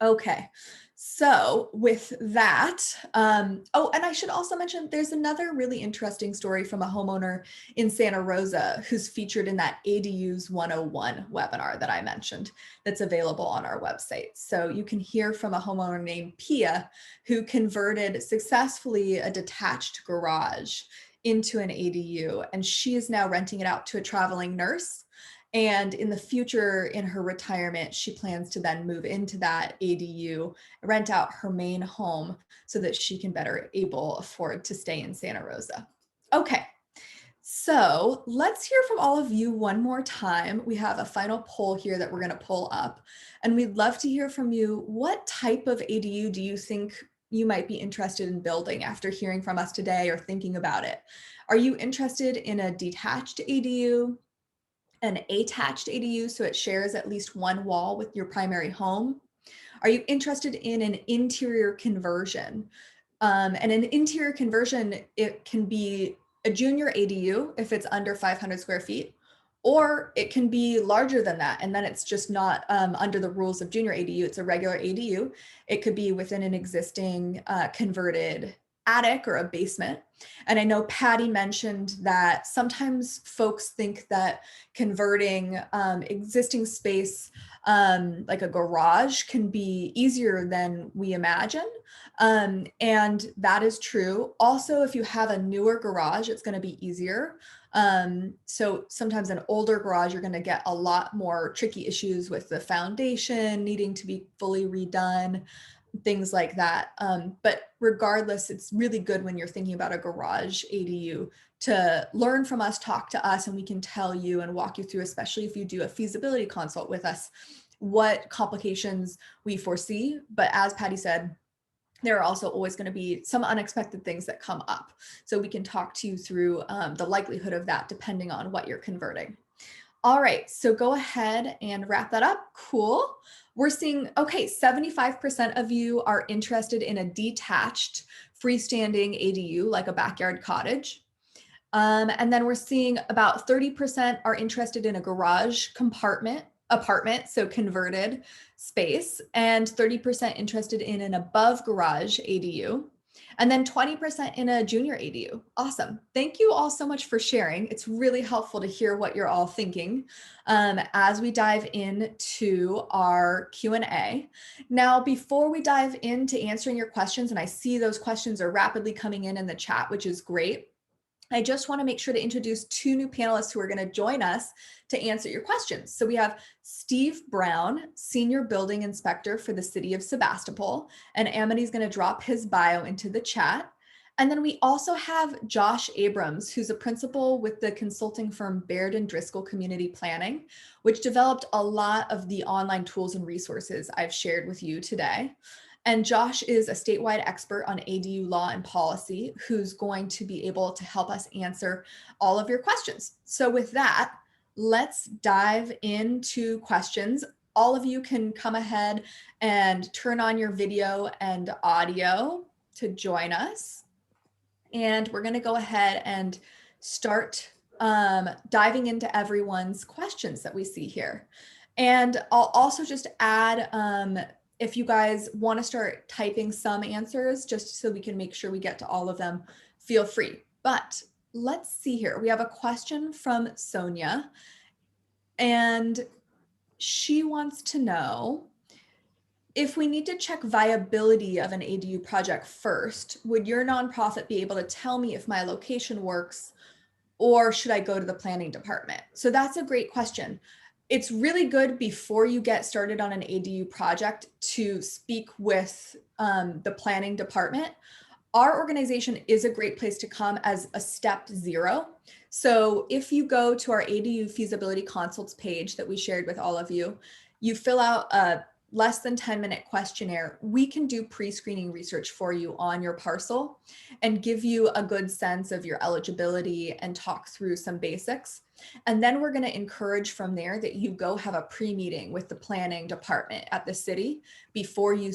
Okay, so with that, oh, and I should also mention there's another really interesting story from a homeowner in Santa Rosa who's featured in that ADUs 101 webinar that I mentioned that's available on our website. So you can hear from a homeowner named Pia who converted successfully a detached garage into an ADU, and she is now renting it out to a traveling nurse. And in the future, in her retirement, she plans to then move into that ADU, rent out her main home so that she can better afford to stay in Santa Rosa. Okay, so let's hear from all of you one more time. We have a final poll here that we're going to pull up, and we'd love to hear from you. What type of ADU do you think you might be interested in building after hearing from us today or thinking about it? Are you interested in a detached ADU? An attached ADU, so it shares at least one wall with your primary home? Are you interested in an interior conversion? And an interior conversion, it can be a junior ADU if it's under 500 square feet, or it can be larger than that. And then it's just not under the rules of junior ADU, it's a regular ADU. It could be within an existing converted attic or a basement. And I know Patty mentioned that sometimes folks think that converting existing space like a garage can be easier than we imagine. And that is true. Also, if you have a newer garage, it's going to be easier. So sometimes an older garage, you're going to get a lot more tricky issues with the foundation needing to be fully redone, things like that. But regardless, it's really good when you're thinking about a garage ADU to learn from us, talk to us, and we can tell you and walk you through, especially if you do a feasibility consult with us, what complications we foresee. But as Patty said, there are also always going to be some unexpected things that come up. So we can talk to you through the likelihood of that depending on what you're converting. All right, so go ahead and wrap that up. Cool. We're seeing, okay, 75% of you are interested in a detached freestanding ADU, like a backyard cottage. And then we're seeing about 30% are interested in a garage apartment, so converted space, and 30% interested in an above garage ADU, and then 20% in a junior ADU. Awesome. Thank you all so much for sharing. It's really helpful to hear what you're all thinking as we dive into our Q&A. Now, before we dive into answering your questions, and I see those questions are rapidly coming in the chat, which is great, I just want to make sure to introduce two new panelists who are going to join us to answer your questions. So we have Steve Brown, Senior Building Inspector for the City of Sebastopol, and Amity's going to drop his bio into the chat. And then we also have Josh Abrams, who's a principal with the consulting firm Baird and Driscoll Community Planning, which developed a lot of the online tools and resources I've shared with you today. And Josh is a statewide expert on ADU law and policy who's going to be able to help us answer all of your questions. So with that, let's dive into questions. All of you can come ahead and turn on your video and audio to join us. And we're going to go ahead and start diving into everyone's questions that we see here. And I'll also just add, if you guys want to start typing some answers just so we can make sure we get to all of them, feel free. But let's see here. We have a question from Sonia, and she wants to know if we need to check viability of an ADU project first, would your nonprofit be able to tell me if my location works, or should I go to the planning department? So that's a great question. It's really good before you get started on an ADU project to speak with the planning department. Our organization is a great place to come as a step 0. So if you go to our ADU feasibility consults page that we shared with all of you, you fill out a less than 10-minute questionnaire. We can do pre-screening research for you on your parcel and give you a good sense of your eligibility and talk through some basics. And then we're going to encourage from there that you go have a pre-meeting with the planning department at the city before you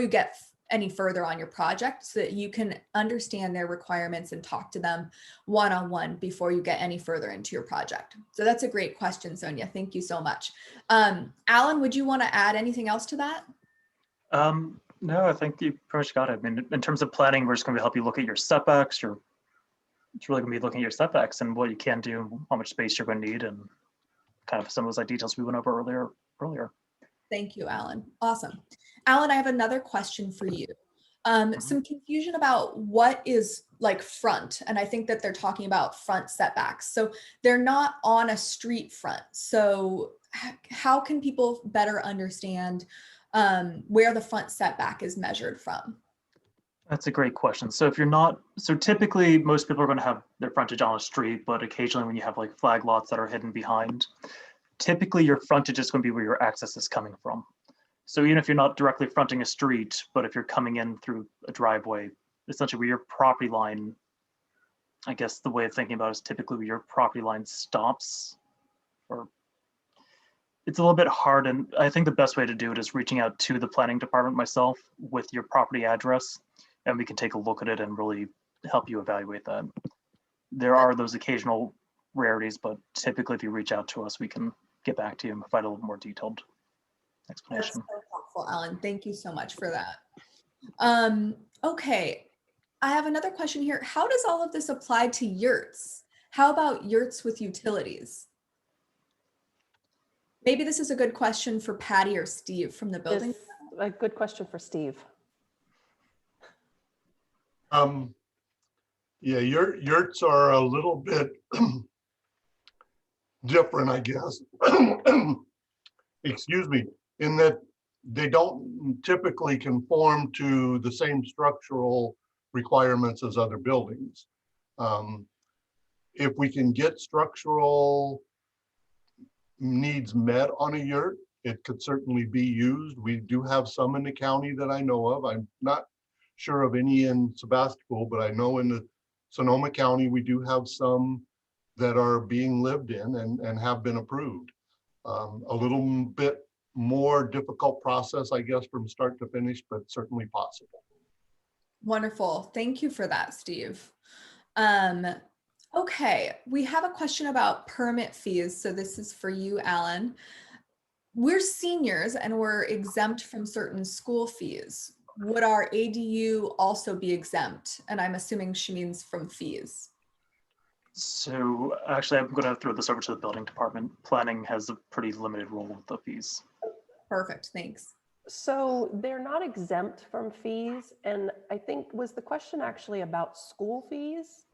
get any further on your project, so that you can understand their requirements and talk to them one-on-one before you get any further into your project. So that's a great question, Sonia. Thank you so much. Alan, would you want to add anything else to that? No, I think you pretty much got it. I mean, in terms of planning, we're just going to help you look at your setbacks. It's really going to be looking at your setbacks and what you can do, how much space you're going to need, and kind of some of those details we went over earlier. Thank you, Alan. Awesome. Alan, I have another question for you. Some confusion about what is like front, and I think that they're talking about front setbacks. So they're not on a street front. So how can people better understand where the front setback is measured from? That's a great question. So if you're not, so typically most people are going to have their frontage on a street, but occasionally when you have like flag lots that are hidden behind, typically your frontage is going to be where your access is coming from. So even if you're not directly fronting a street, but if you're coming in through a driveway, essentially where your property line, I guess the way of thinking about it is typically where your property line stops, or it's a little bit hard. And I think the best way to do it is reaching out to the planning department myself with your property address, and we can take a look at it and really help you evaluate that. There are those occasional rarities, but typically if you reach out to us, we can get back to you and provide a little more detailed explanation. That's so helpful, Alan. Thank you so much for that. Okay, I have another question here. How does all of this apply to yurts? How about yurts with utilities? Maybe this is a good question for Patty or Steve from the building. It's a good question for Steve. Yeah, yurts are a little bit different, I guess. Excuse me, in that they don't typically conform to the same structural requirements as other buildings. If we can get structural needs met on a yurt, it could certainly be used. We do have some in the county that I know of. I'm not sure of any in Sebastopol, but I know in the Sonoma County, we do have some that are being lived in and have been approved. A little bit more difficult process, I guess, from start to finish, but certainly possible. Wonderful. Thank you for that, Steve. Okay, we have a question about permit fees. So this is for you, Alan. We're seniors and we're exempt from certain school fees. Would our ADU also be exempt? And I'm assuming she means from fees. So actually, I'm going to throw this over to the building department. Planning has a pretty limited role with the fees. Perfect, thanks. So they're not exempt from fees. And I think, was the question actually about school fees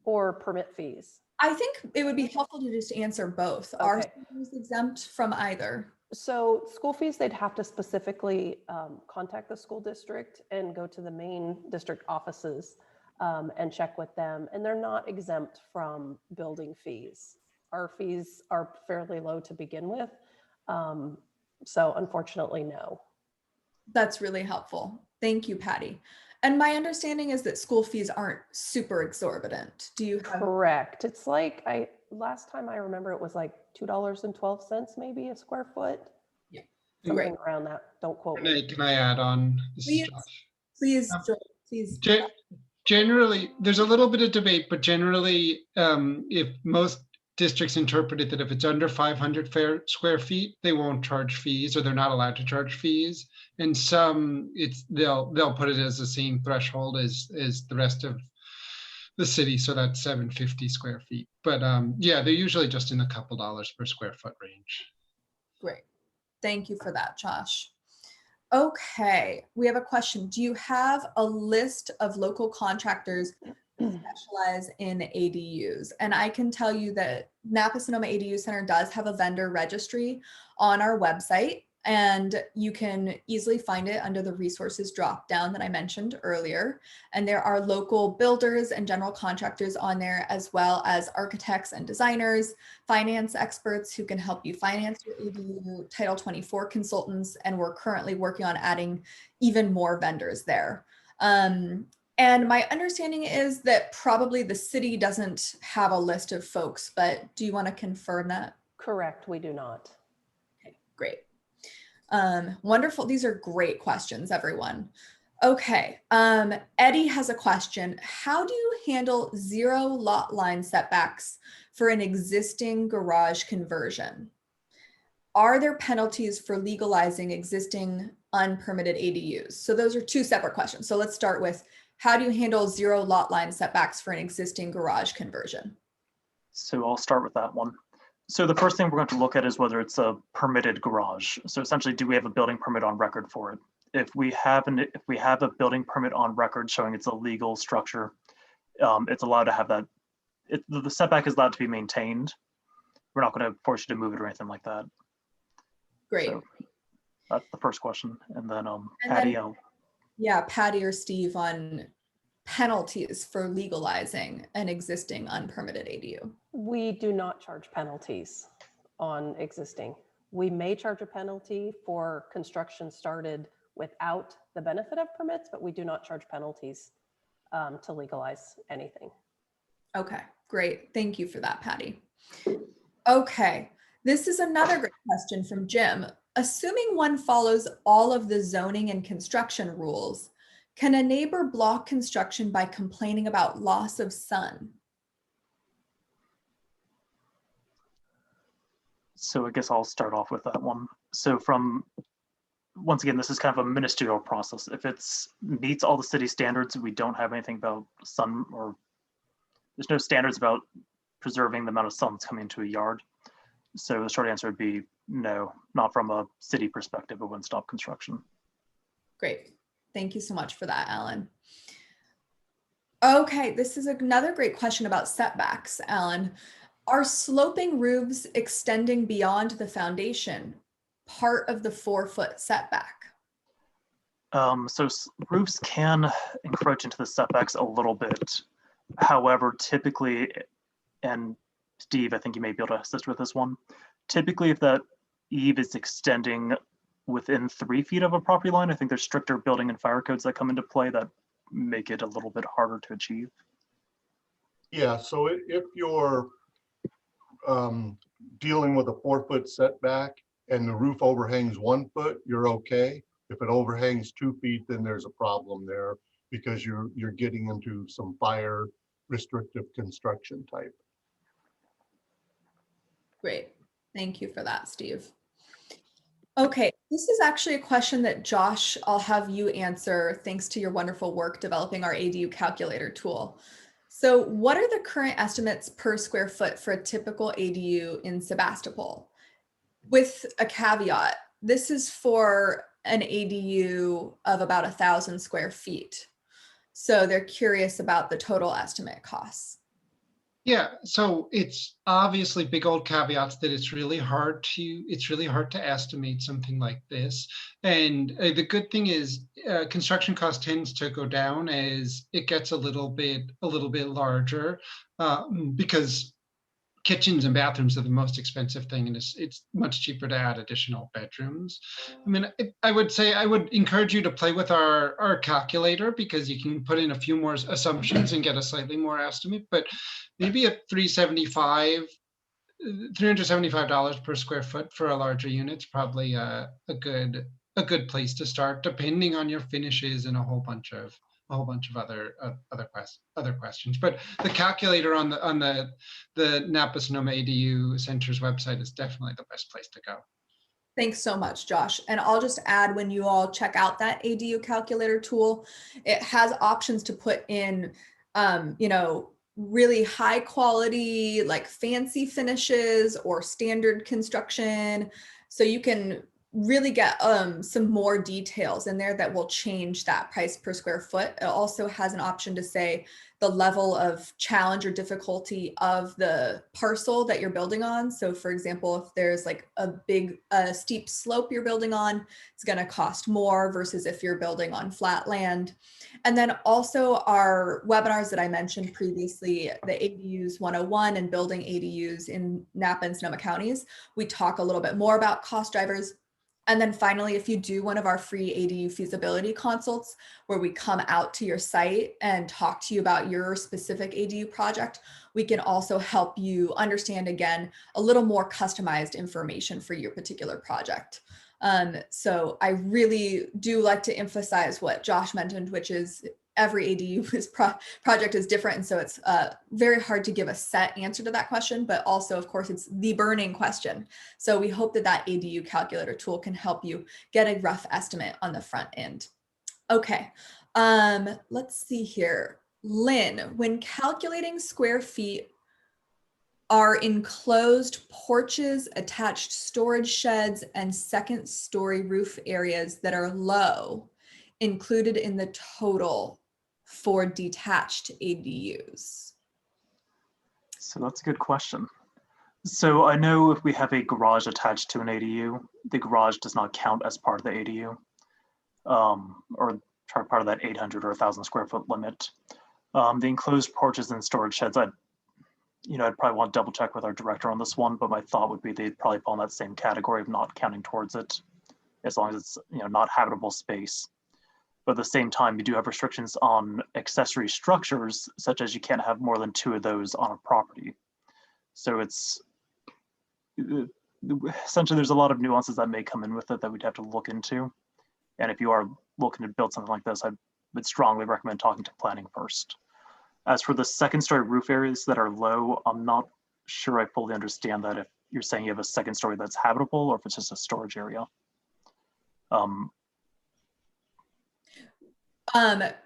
or permit fees? I think it would be helpful to just answer both. Okay. Are schools exempt from either? So school fees, they'd have to specifically contact the school district and go to the main district offices and check with them. And they're not exempt from building fees. Our fees are fairly low to begin with. So unfortunately, no. That's really helpful. Thank you, Patty. And my understanding is that school fees aren't super exorbitant. Do you have? Correct. It's like, last time I remember it was like $2.12 maybe a square foot. Yeah. Something around that. Don't quote me. Can I add on? This is Please, Josh. please, please. Generally, there's a little bit of debate, but generally, if most districts interpret it that if it's under 500 square feet, they won't charge fees, or they're not allowed to charge fees. And some, they'll put it as the same threshold as the rest of the city, so that's 750 square feet. But yeah, they're usually just in a couple dollars per square foot range. Great. Thank you for that, Josh. Okay, we have a question. Do you have a list of local contractors who specialize in ADUs? And I can tell you that Napa Sonoma ADU Center does have a vendor registry on our website, and you can easily find it under the resources drop down that I mentioned earlier. And there are local builders and general contractors on there, as well as architects and designers, finance experts who can help you finance your ADU, Title 24 consultants, and we're currently working on adding even more vendors there. And my understanding is that probably the city doesn't have a list of folks, but do you want to confirm that? Correct, we do not. Okay, great. Wonderful. These are great questions, everyone. Okay, Eddie has a question. How do you handle 0 lot line setbacks for an existing garage conversion? Are there penalties for legalizing existing unpermitted ADUs? So those are 2 separate questions. So let's start with, how do you handle 0 lot line setbacks for an existing garage conversion? So I'll start with that one. So the first thing we're going to look at is whether it's a permitted garage. So essentially, do we have a building permit on record for it? If we have a building permit on record showing it's a legal structure, it's allowed to have that. The setback is allowed to be maintained. We're not going to force you to move it or anything like that. Great. So that's the first question, and then And Patty. then, yeah, Patty or Steve on penalties for legalizing an existing unpermitted ADU. We do not charge penalties on existing. We may charge a penalty for construction started without the benefit of permits, but we do not charge penalties to legalize anything. Okay, great. Thank you for that, Patty. Okay, this is another great question from Jim. Assuming one follows all of the zoning and construction rules, can a neighbor block construction by complaining about loss of sun? So I guess I'll start off with that one. So once again, this is kind of a ministerial process. If it meets all the city standards, we don't have anything about sun, or there's no standards about preserving the amount of sun that's coming into a yard. So the short answer would be no, not from a city perspective. It wouldn't stop construction. Great. Thank you so much for that, Alan. Okay, this is another great question about setbacks, Alan. Are sloping roofs extending beyond the foundation part of the 4-foot setback? So roofs can encroach into the setbacks a little bit. However, typically, and Steve, I think you may be able to assist with this one. Typically, if that eave is extending within 3 feet of a property line, I think there's stricter building and fire codes that come into play that make it a little bit harder to achieve. Yeah, so if you're dealing with a 4-foot setback and the roof overhangs 1 foot, you're okay. If it overhangs 2 feet, then there's a problem there because you're getting into some fire restrictive construction type. Great. Thank you for that, Steve. Okay, this is actually a question that Josh, I'll have you answer thanks to your wonderful work developing our ADU calculator tool. So what are the current estimates per square foot for a typical ADU in Sebastopol? With a caveat, this is for an ADU of about 1,000 square feet. So they're curious about the total estimate costs. Yeah, so it's obviously big old caveats that it's really hard to estimate something like this. And the good thing is construction cost tends to go down as it gets a little bit larger because kitchens and bathrooms are the most expensive thing, and it's much cheaper to add additional bedrooms. I mean, I would say I would encourage you to play with our calculator because you can put in a few more assumptions and get a slightly more estimate, but maybe at $375 per square foot for a larger unit's probably a good place to start, depending on your finishes and a whole bunch of other questions. But the calculator on the Napa Sonoma ADU Center's website is definitely the best place to go. Thanks so much, Josh. And I'll just add, when you all check out that ADU calculator tool, it has options to put in you know, really high quality, like fancy finishes or standard construction. So you can really get some more details in there that will change that price per square foot. It also has an option to say the level of challenge or difficulty of the parcel that you're building on. So for example, if there's like a steep slope you're building on, it's going to cost more versus if you're building on flat land. And then also our webinars that I mentioned previously, the ADUs 101 and building ADUs in Napa and Sonoma counties, we talk a little bit more about cost drivers. And then finally, if you do one of our free ADU feasibility consults, where we come out to your site and talk to you about your specific ADU project, we can also help you understand, again, a little more customized information for your particular project. So I really do like to emphasize what Josh mentioned, which is every ADU project is different. And so it's very hard to give a set answer to that question, but also, of course, it's the burning question. So we hope that that ADU calculator tool can help you get a rough estimate on the front end. Okay, let's see here. Lynn, when calculating square feet, are enclosed porches, attached storage sheds, and second story roof areas that are low included in the total for detached ADUs? So that's a good question. So I know if we have a garage attached to an ADU, the garage does not count as part of the ADU, or part of that 800 or 1,000 square foot limit. The enclosed porches and storage sheds, I'd probably want to double check with our director on this one, but my thought would be they'd probably fall in that same category of not counting towards it, as long as it's not habitable space. But at the same time, you do have restrictions on accessory structures, such as you can't have more than 2 of those on a property. So it's essentially, there's a lot of nuances that may come in with it that we'd have to look into. And if you are looking to build something like this, I would strongly recommend talking to planning first. As for the second story roof areas that are low, I'm not sure I fully understand that, if you're saying you have a second story that's habitable or if it's just a storage area.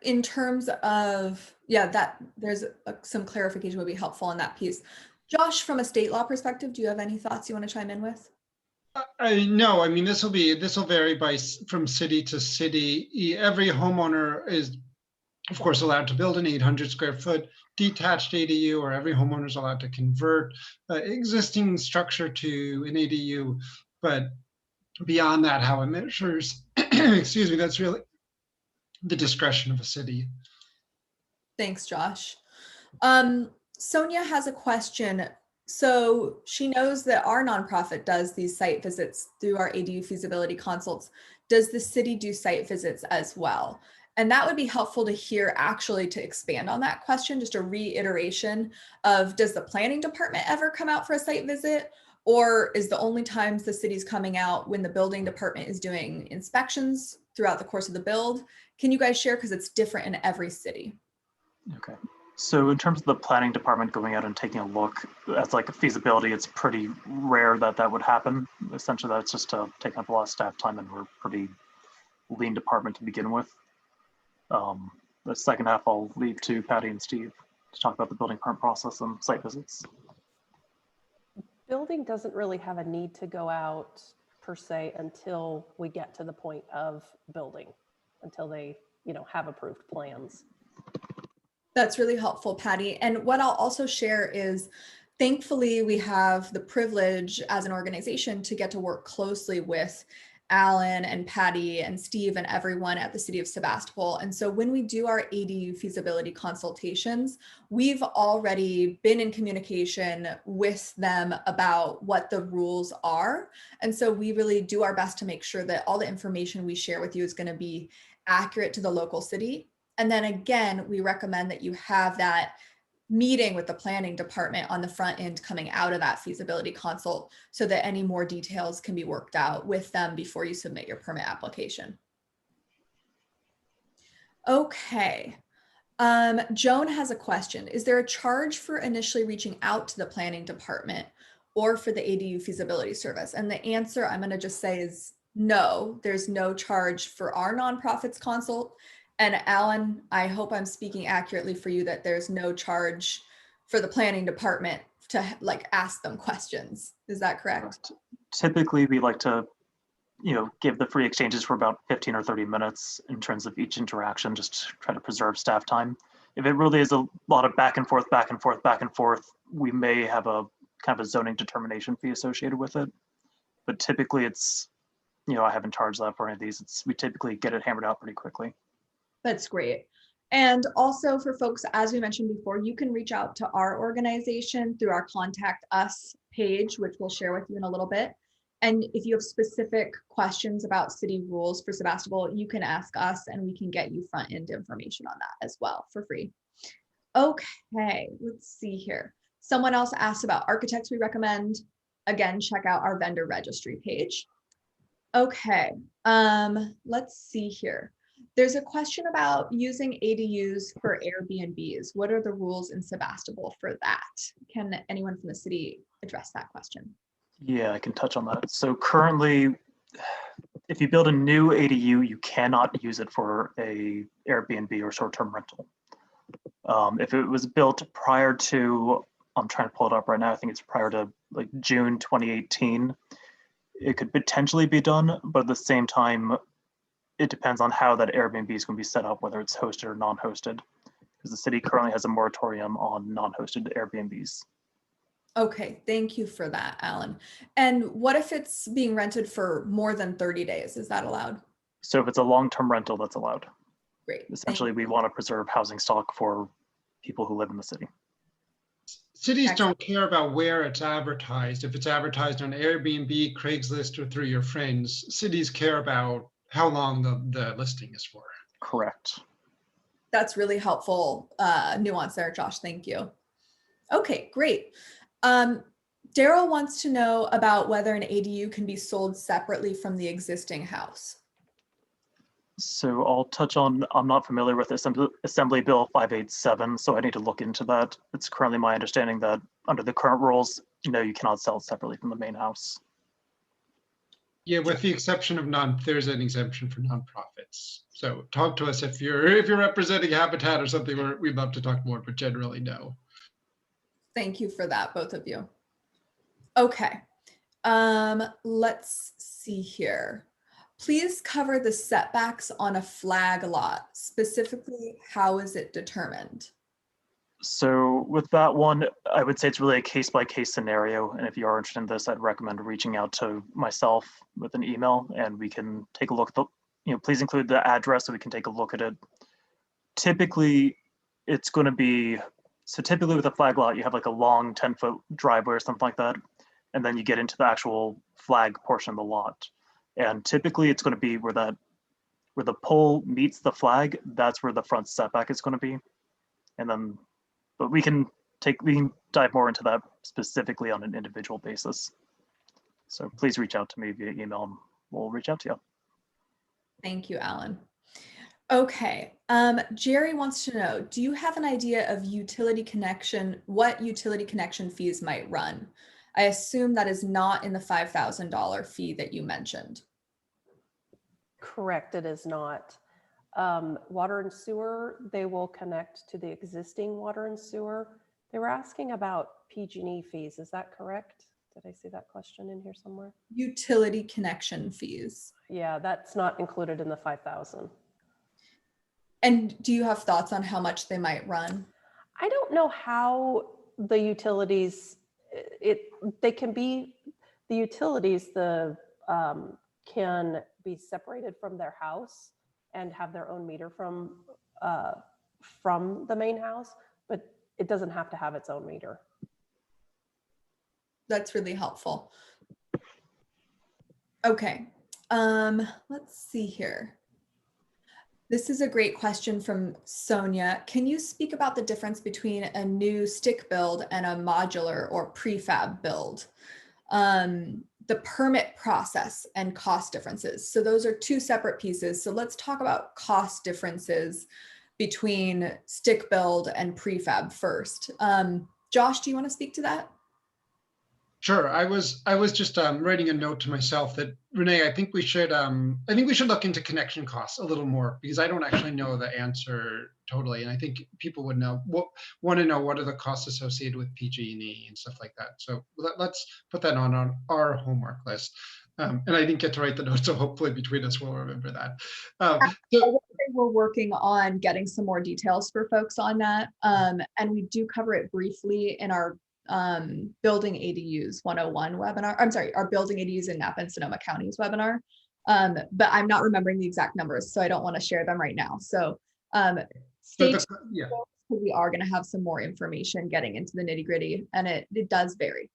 In terms of, yeah, that there's some clarification would be helpful on that piece. Josh, from a state law perspective, do you have any thoughts you want to chime in with? No, I mean, this will vary from city to city. Every homeowner is, of course, allowed to build an 800 square foot detached ADU, or every homeowner is allowed to convert existing structure to an ADU. But beyond that, how it measures, excuse me, that's really the discretion of a city. Thanks, Josh. Sonia has a question. So she knows that our nonprofit does these site visits through our ADU feasibility consults. Does the city do site visits as well? And that would be helpful to hear, actually, to expand on that question, just a reiteration of, does the planning department ever come out for a site visit? Or is the only times the city's coming out when the building department is doing inspections throughout the course of the build? Can you guys share, because it's different in every city? Okay. So in terms of the planning department going out and taking a look, that's like a feasibility, it's pretty rare that that would happen. Essentially, that's just taking up a lot of staff time, and we're a pretty lean department to begin with. The second half I'll leave to Patty and Steve to talk about the building permit process and site visits. Building doesn't really have a need to go out per se until we get to the point of building, until they, have approved plans. That's really helpful, Patty. And what I'll also share is, thankfully, we have the privilege as an organization to get to work closely with Alan and Patty and Steve and everyone at the City of Sebastopol. And so when we do our ADU feasibility consultations, we've already been in communication with them about what the rules are. And so we really do our best to make sure that all the information we share with you is going to be accurate to the local city. And then again, we recommend that you have that meeting with the planning department on the front end coming out of that feasibility consult, so that any more details can be worked out with them before you submit your permit application. Okay. Joan has a question. Is there a charge for initially reaching out to the planning department or for the ADU feasibility service? And the answer I'm going to just say is no, there's no charge for our nonprofits consult. And Alan, I hope I'm speaking accurately for you that there's no charge for the planning department to like ask them questions. Is that correct? Typically, we like to, give the free exchanges for about 15 or 30 minutes in terms of each interaction, just to try to preserve staff time. If it really is a lot of back and forth, back and forth, back and forth, we may have a kind of a zoning determination fee associated with it. But typically it's, I haven't charged that for any of these. We typically get it hammered out pretty quickly. That's great. And also for folks, as we mentioned before, you can reach out to our organization through our Contact Us page, which we'll share with you in a little bit. And if you have specific questions about city rules for Sebastopol, you can ask us and we can get you front end information on that as well for free. Okay, let's see here. Someone else asked about architects we recommend. Again, check out our vendor registry page. Okay, let's see here. There's a question about using ADUs for Airbnbs. What are the rules in Sebastopol for that? Can anyone from the city address that question? Yeah, I can touch on that. So currently, if you build a new ADU, you cannot use it for a Airbnb or short-term rental. If it was built prior to, I'm trying to pull it up right now, I think it's prior to like June 2018, it could potentially be done, but at the same time, it depends on how that Airbnb is going to be set up, whether it's hosted or non-hosted, because the city currently has a moratorium on non-hosted Airbnbs. Okay, thank you for that, Alan. And what if it's being rented for more than 30 days? Is that allowed? So if it's a long-term rental, that's allowed. Great. Essentially, we want to preserve housing stock for people who live in the city. Cities Excellent. don't care about where it's advertised. If it's advertised on Airbnb, Craigslist, or through your friends, cities care about how long the listing is for. Correct. That's really helpful nuance there, Josh. Thank you. Okay, great. Daryl wants to know about whether an ADU can be sold separately from the existing house. So I'll touch on, I'm not familiar with Assembly Bill 587, so I need to look into that. It's currently my understanding that under the current rules, you cannot sell it separately from the main house. Yeah, with the exception of there's an exemption for nonprofits. So talk to us if you're representing Habitat or something. We'd love to talk more, but generally no. Thank you for that, both of you. Okay, let's see here. Please cover the setbacks on a flag lot. Specifically, how is it determined? So with that one, I would say it's really a case-by-case scenario. And if you are interested in this, I'd recommend reaching out to myself with an email and we can take a look at the, please include the address so we can take a look at it. Typically, it's going to be, so typically with a flag lot, you have like a long 10-foot driveway or something like that. And then you get into the actual flag portion of the lot. And typically it's going to be where the pole meets the flag, that's where the front setback is going to be. And then, but we can dive more into that specifically on an individual basis. So please reach out to me via email and we'll reach out to you. Thank you, Alan. Okay, Jerry wants to know, do you have an idea of what utility connection fees might run? I assume that is not in the $5,000 fee that you mentioned. Correct, it is not. Water and sewer, they will connect to the existing water and sewer. They were asking about PG&E fees, is that correct? Did I see that question in here somewhere? Utility connection fees. Yeah, that's not included in the 5,000. And do you have thoughts on how much they might run? I don't know how the utilities, the utilities can be separated from their house and have their own meter from the main house, but it doesn't have to have its own meter. That's really helpful. Okay, let's see here. This is a great question from Sonia. Can you speak about the difference between a new stick build and a modular or prefab build? The permit process and cost differences. So those are two separate pieces. So let's talk about cost differences between stick build and prefab first. Josh, do you want to speak to that? Sure. I was just writing a note to myself that Renee, I think we should look into connection costs a little more, because I don't actually know the answer totally, and I think people would want to know what are the costs associated with PG&E and stuff like that. So let's put that on our homework list. And I didn't get to write the note, so hopefully between us we'll remember that. We're working on getting some more details for folks on that, and we do cover it briefly in our building ADUs 101 webinar. I'm sorry, our building ADUs in Napa and Sonoma counties webinar, but I'm not remembering the exact numbers, so I don't want to share them right now. So stay tuned, yeah. we are going to have some more information getting into the nitty gritty, and it does vary.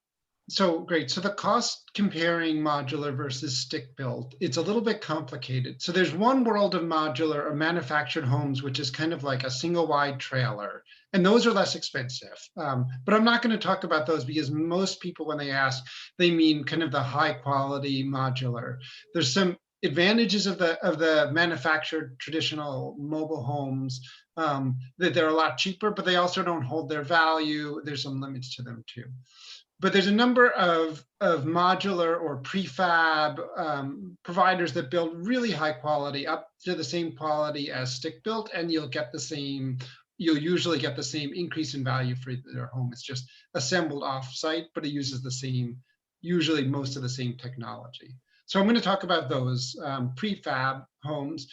So great. So the cost comparing modular versus stick built, it's a little bit complicated. So there's one world of modular or manufactured homes, which is kind of like a single wide trailer. And those are less expensive. But I'm not going to talk about those, because most people, when they ask, they mean kind of the high quality modular. There's some advantages of the manufactured traditional mobile homes, that they're a lot cheaper, but they also don't hold their value. There's some limits to them too. But there's a number of modular or prefab providers that build really high quality, up to the same quality as stick built, and you'll usually get the same increase in value for their home. It's just assembled off-site, but it uses usually most of the same technology. So I'm going to talk about those prefab homes.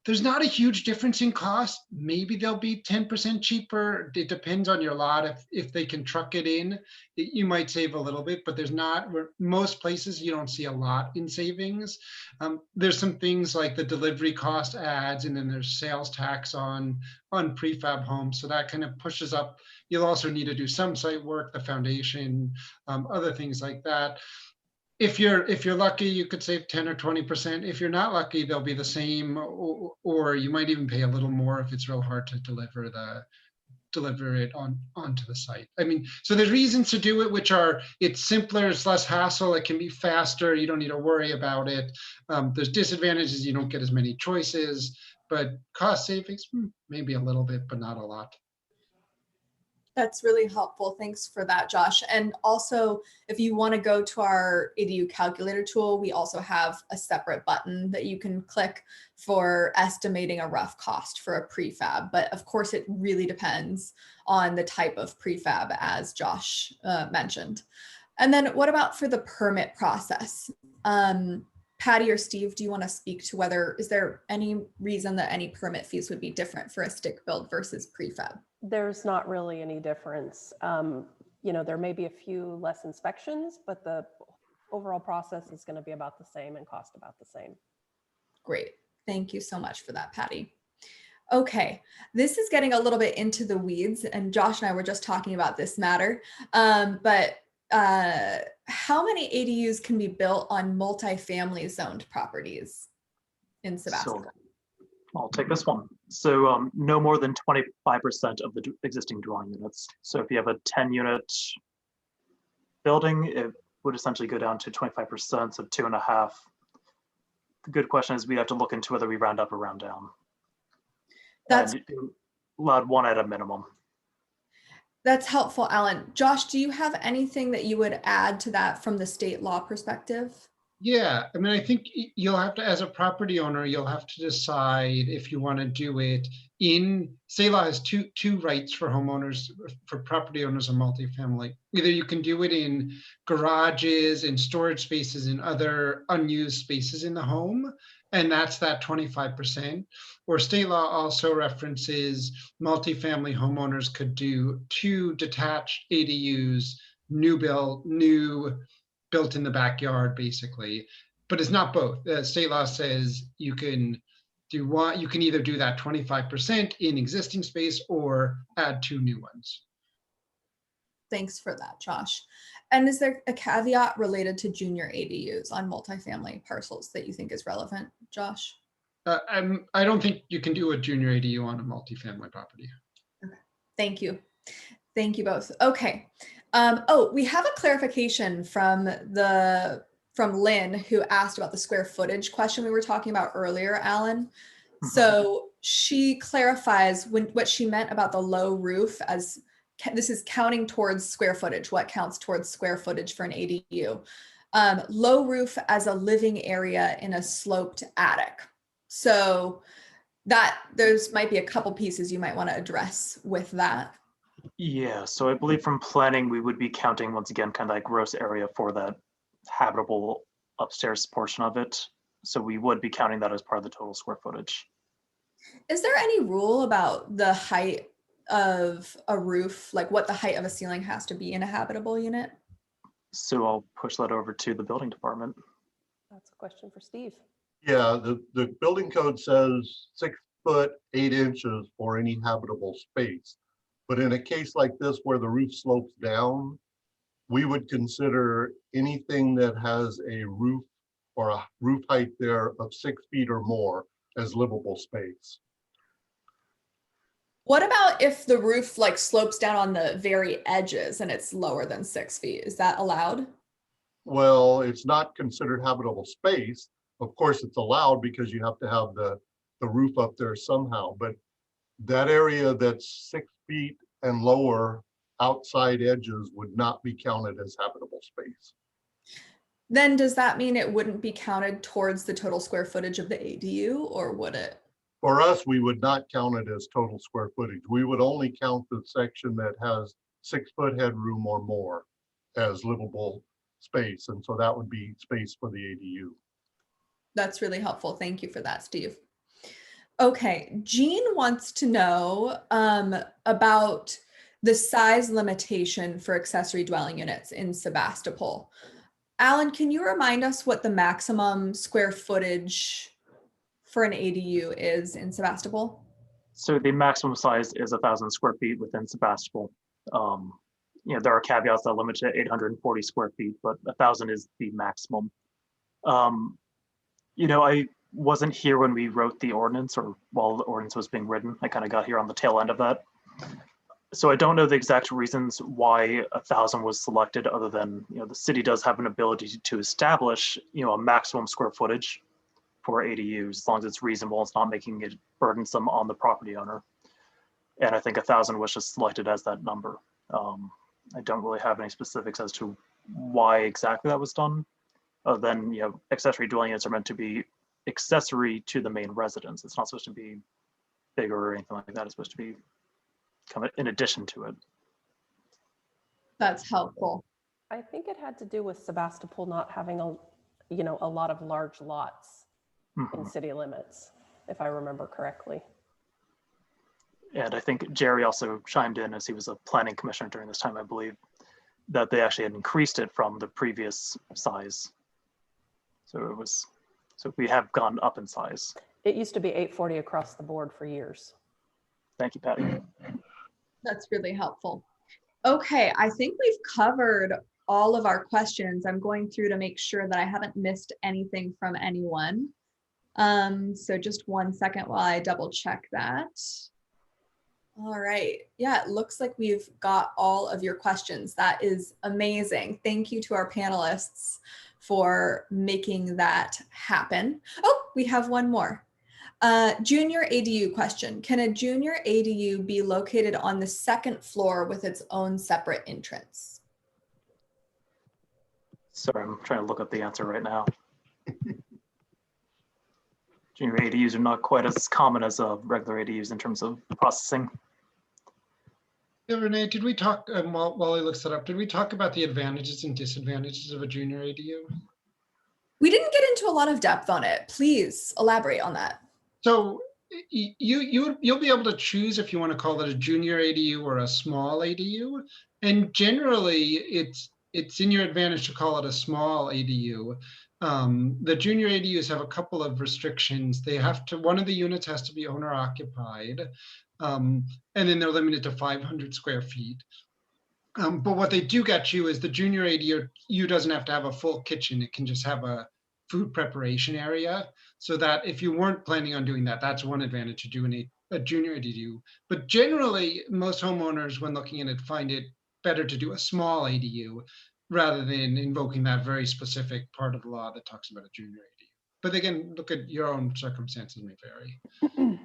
There's not a huge difference in cost. Maybe they'll be 10% cheaper. It depends on your lot. If they can truck it in, you might save a little bit, but there's not, most places you don't see a lot in savings. There's some things like the delivery cost adds, and then there's sales tax on prefab homes. So that kind of pushes up. You'll also need to do some site work, the foundation, other things like that. If you're lucky, you could save 10 or 20%. If you're not lucky, they'll be the same, or you might even pay a little more if it's real hard to deliver it onto the site. I mean, so there's reasons to do it, which are, it's simpler, it's less hassle, it can be faster, you don't need to worry about it. There's disadvantages, you don't get as many choices, but cost savings, maybe a little bit, but not a lot. That's really helpful. Thanks for that, Josh. And also, if you want to go to our ADU calculator tool, we also have a separate button that you can click for estimating a rough cost for a prefab. But of course, it really depends on the type of prefab, as Josh mentioned. And then what about for the permit process? Patty or Steve, do you want to speak to is there any reason that any permit fees would be different for a stick build versus prefab? There's not really any difference. There may be a few less inspections, but the overall process is going to be about the same and cost about the same. Great. Thank you so much for that, Patty. Okay, this is getting a little bit into the weeds, and Josh and I were just talking about this matter, but how many ADUs can be built on multifamily zoned properties in Sebastopol? So I'll take this one. So no more than 25% of the existing dwelling units. So if you have a 10-unit building, it would essentially go down to 25%, of 2.5. The good question is we have to look into whether we round up or round down. That's allowed one at a minimum. That's helpful, Alan. Josh, do you have anything that you would add to that from the state law perspective? Yeah, I mean, I think you'll have to, as a property owner, you'll have to decide if you want to do it in, state law has two rights for homeowners, for property owners of multifamily. Either you can do it in garages, in storage spaces, in other unused spaces in the home, and that's that 25%. Or state law also references multifamily homeowners could do 2 detached ADUs, new built in the backyard, basically, but it's not both. The state law says you can do one, you can either do that 25% in existing space or add 2 new ones. Thanks for that, Josh. And is there a caveat related to junior ADUs on multifamily parcels that you think is relevant, Josh? I don't think you can do a junior ADU on a multifamily property. Okay. Thank you. Thank you both. Okay. We have a clarification from Lynn, who asked about the square footage question we were talking about earlier, Alan. Mm-hmm. So she clarifies what she meant about the low roof as this is counting towards square footage, what counts towards square footage for an ADU. Low roof as a living area in a sloped attic. So that there's might be a couple pieces you might want to address with that. Yeah, so I believe from planning, we would be counting once again, kind of like gross area for that habitable upstairs portion of it. So we would be counting that as part of the total square footage. Is there any rule about the height of a roof, like what the height of a ceiling has to be in a habitable unit? So I'll push that over to the building department. That's a question for Steve. Yeah, the building code says 6 foot 8 inches for any habitable space. But in a case like this where the roof slopes down, we would consider anything that has a roof or a roof height there of 6 feet or more as livable space. What about if the roof like slopes down on the very edges and it's lower than 6 feet? Is that allowed? Well, it's not considered habitable space. Of course, it's allowed because you have to have the roof up there somehow, but that area that's 6 feet and lower outside edges would not be counted as habitable space. Then does that mean it wouldn't be counted towards the total square footage of the ADU, or would it? For us, we would not count it as total square footage. We would only count the section that has 6 foot headroom or more as livable space. And so that would be space for the ADU. That's really helpful. Thank you for that, Steve. Okay, Jean wants to know about the size limitation for accessory dwelling units in Sebastopol. Alan, can you remind us what the maximum square footage for an ADU is in Sebastopol? So the maximum size is 1,000 square feet within Sebastopol. You know, there are caveats that limit to 840 square feet, but 1,000 is the maximum. You know, I wasn't here when we wrote the ordinance or while the ordinance was being written. I kind of got here on the tail end of that. So I don't know the exact reasons why 1,000 was selected, other than, you know, the city does have an ability to establish, you know, a maximum square footage for ADUs, as long as it's reasonable, it's not making it burdensome on the property owner. And I think 1,000 was just selected as that number. I don't really have any specifics as to why exactly that was done, other than, you know, accessory dwelling units are meant to be accessory to the main residence. It's not supposed to be bigger or anything like that. It's supposed to be kind of in addition to it. That's helpful. I think it had to do with Sebastopol not having a lot of large lots in city limits, if I remember correctly. And I think Jerry also chimed in, as he was a planning commissioner during this time, I believe, that they actually had increased it from the previous size. So we have gone up in size. It used to be 840 across the board for years. Thank you, Patty. That's really helpful. Okay, I think we've covered all of our questions. I'm going through to make sure that I haven't missed anything from anyone. So just 1 second while I double check that. All right. Yeah, it looks like we've got all of your questions. That is amazing. Thank you to our panelists for making that happen. Oh, we have one more. Junior ADU question. Can a junior ADU be located on the second floor with its own separate entrance? Sorry, I'm trying to look up the answer right now. Junior ADUs are not quite as common as regular ADUs in terms of processing. Yeah, Renee, did we talk, while he looks that up, did we talk about the advantages and disadvantages of a junior ADU? We didn't get into a lot of depth on it. Please elaborate on that. So you'll be able to choose if you want to call it a junior ADU or a small ADU. And generally it's in your advantage to call it a small ADU. The junior ADUs have a couple of restrictions. One of the units has to be owner occupied. And then they're limited to 500 square feet. But what they do get you is the junior ADU doesn't have to have a full kitchen. It can just have a food preparation area. So that if you weren't planning on doing that, that's one advantage to doing a junior ADU. But generally, most homeowners, when looking at it, find it better to do a small ADU rather than invoking that very specific part of the law that talks about a junior ADU. But again, look at your own circumstances may vary.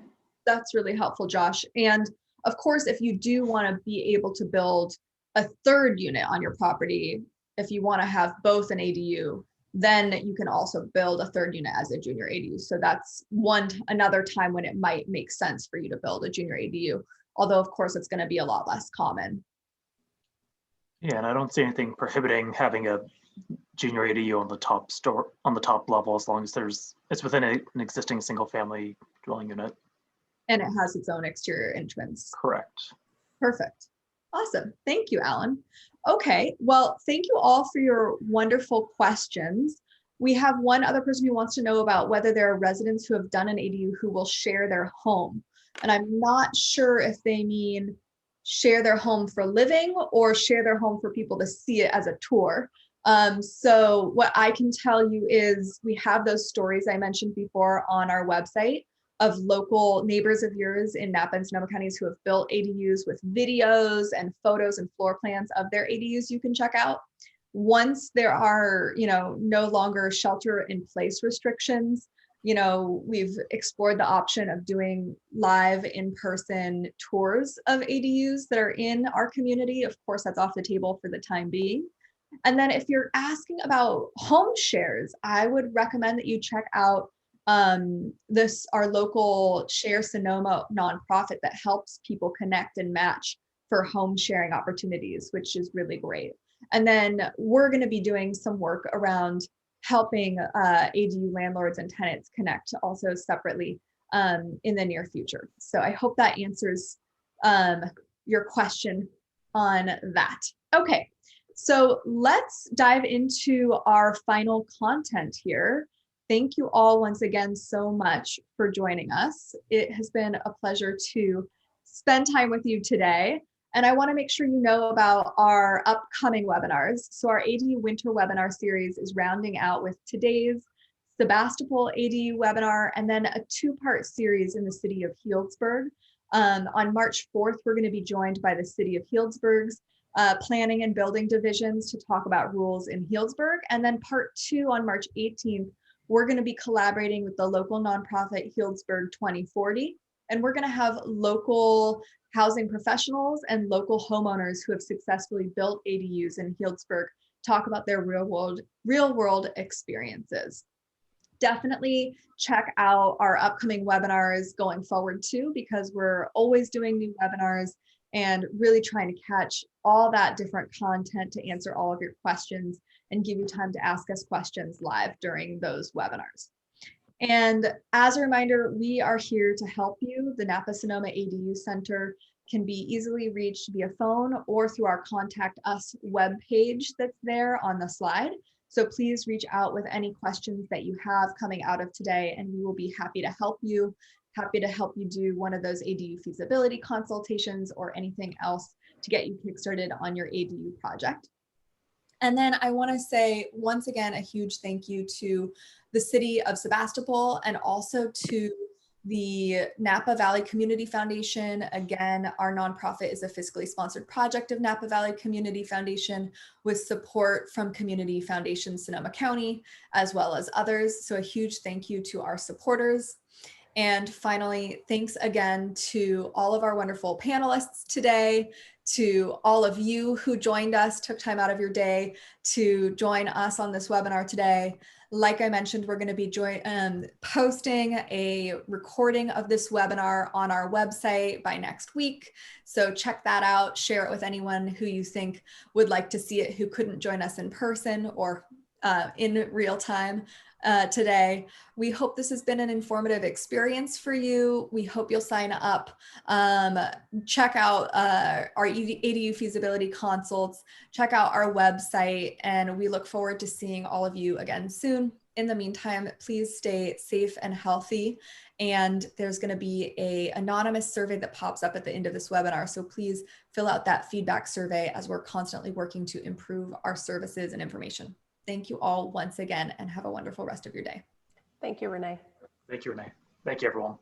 That's really helpful, Josh. And Of course, if you do want to be able to build a third unit on your property, if you want to have both an ADU, then you can also build a third unit as a junior ADU. So that's another time when it might make sense for you to build a junior ADU. Although of course it's going to be a lot less common. Yeah, and I don't see anything prohibiting having a junior ADU on the top level, as long as it's within an existing single family dwelling unit. And it has its own exterior entrance. Correct. Perfect. Awesome. Thank you, Alan. Okay, well, thank you all for your wonderful questions. We have one other person who wants to know about whether there are residents who have done an ADU who will share their home. And I'm not sure if they mean share their home for living or share their home for people to see it as a tour. So what I can tell you is we have those stories I mentioned before on our website of local neighbors of yours in Napa and Sonoma counties who have built ADUs with videos and photos and floor plans of their ADUs you can check out. Once there are, no longer shelter in place restrictions, we've explored the option of doing live in-person tours of ADUs that are in our community. Of course, that's off the table for the time being. And then if you're asking about home shares, I would recommend that you check out our local Share Sonoma nonprofit that helps people connect and match for home sharing opportunities, which is really great. And then we're going to be doing some work around helping ADU landlords and tenants connect also separately in the near future. So I hope that answers your question on that. Okay, so let's dive into our final content here. Thank you all once again so much for joining us. It has been a pleasure to spend time with you today. And I want to make sure you know about our upcoming webinars. So our ADU winter webinar series is rounding out with today's Sebastopol ADU webinar, and then a two-part series in the city of Healdsburg. On March 4th, we're going to be joined by the city of Healdsburg's planning and building divisions to talk about rules in Healdsburg. And then part 2 on March 18th, we're going to be collaborating with the local nonprofit Healdsburg 2040, and we're going to have local housing professionals and local homeowners who have successfully built ADUs in Healdsburg talk about their real world experiences. Definitely check out our upcoming webinars going forward too, because we're always doing new webinars and really trying to catch all that different content to answer all of your questions and give you time to ask us questions live during those webinars. And as a reminder, we are here to help you. The Napa Sonoma ADU Center can be easily reached via phone or through our Contact Us webpage that's there on the slide. So please reach out with any questions that you have coming out of today, and we will be happy to help you do one of those ADU feasibility consultations or anything else to get you kickstarted on your ADU project. And then I want to say once again a huge thank you to the city of Sebastopol and also to the Napa Valley Community Foundation. Again, our nonprofit is a fiscally sponsored project of Napa Valley Community Foundation with support from Community Foundation Sonoma County, as well as others. So a huge thank you to our supporters. And finally, thanks again to all of our wonderful panelists today, to all of you who joined us, took time out of your day to join us on this webinar today. Like I mentioned, we're going to be posting a recording of this webinar on our website by next week. So check that out, share it with anyone who you think would like to see it, who couldn't join us in person or in real time today. We hope this has been an informative experience for you. We hope you'll sign up, check out our ADU feasibility consults, check out our website, and we look forward to seeing all of you again soon. In the meantime, please stay safe and healthy. And there's going to be an anonymous survey that pops up at the end of this webinar. So please fill out that feedback survey as we're constantly working to improve our services and information. Thank you all once again, and have a wonderful rest of your day. Thank you, Renee. Thank you, Renee. Thank you, everyone.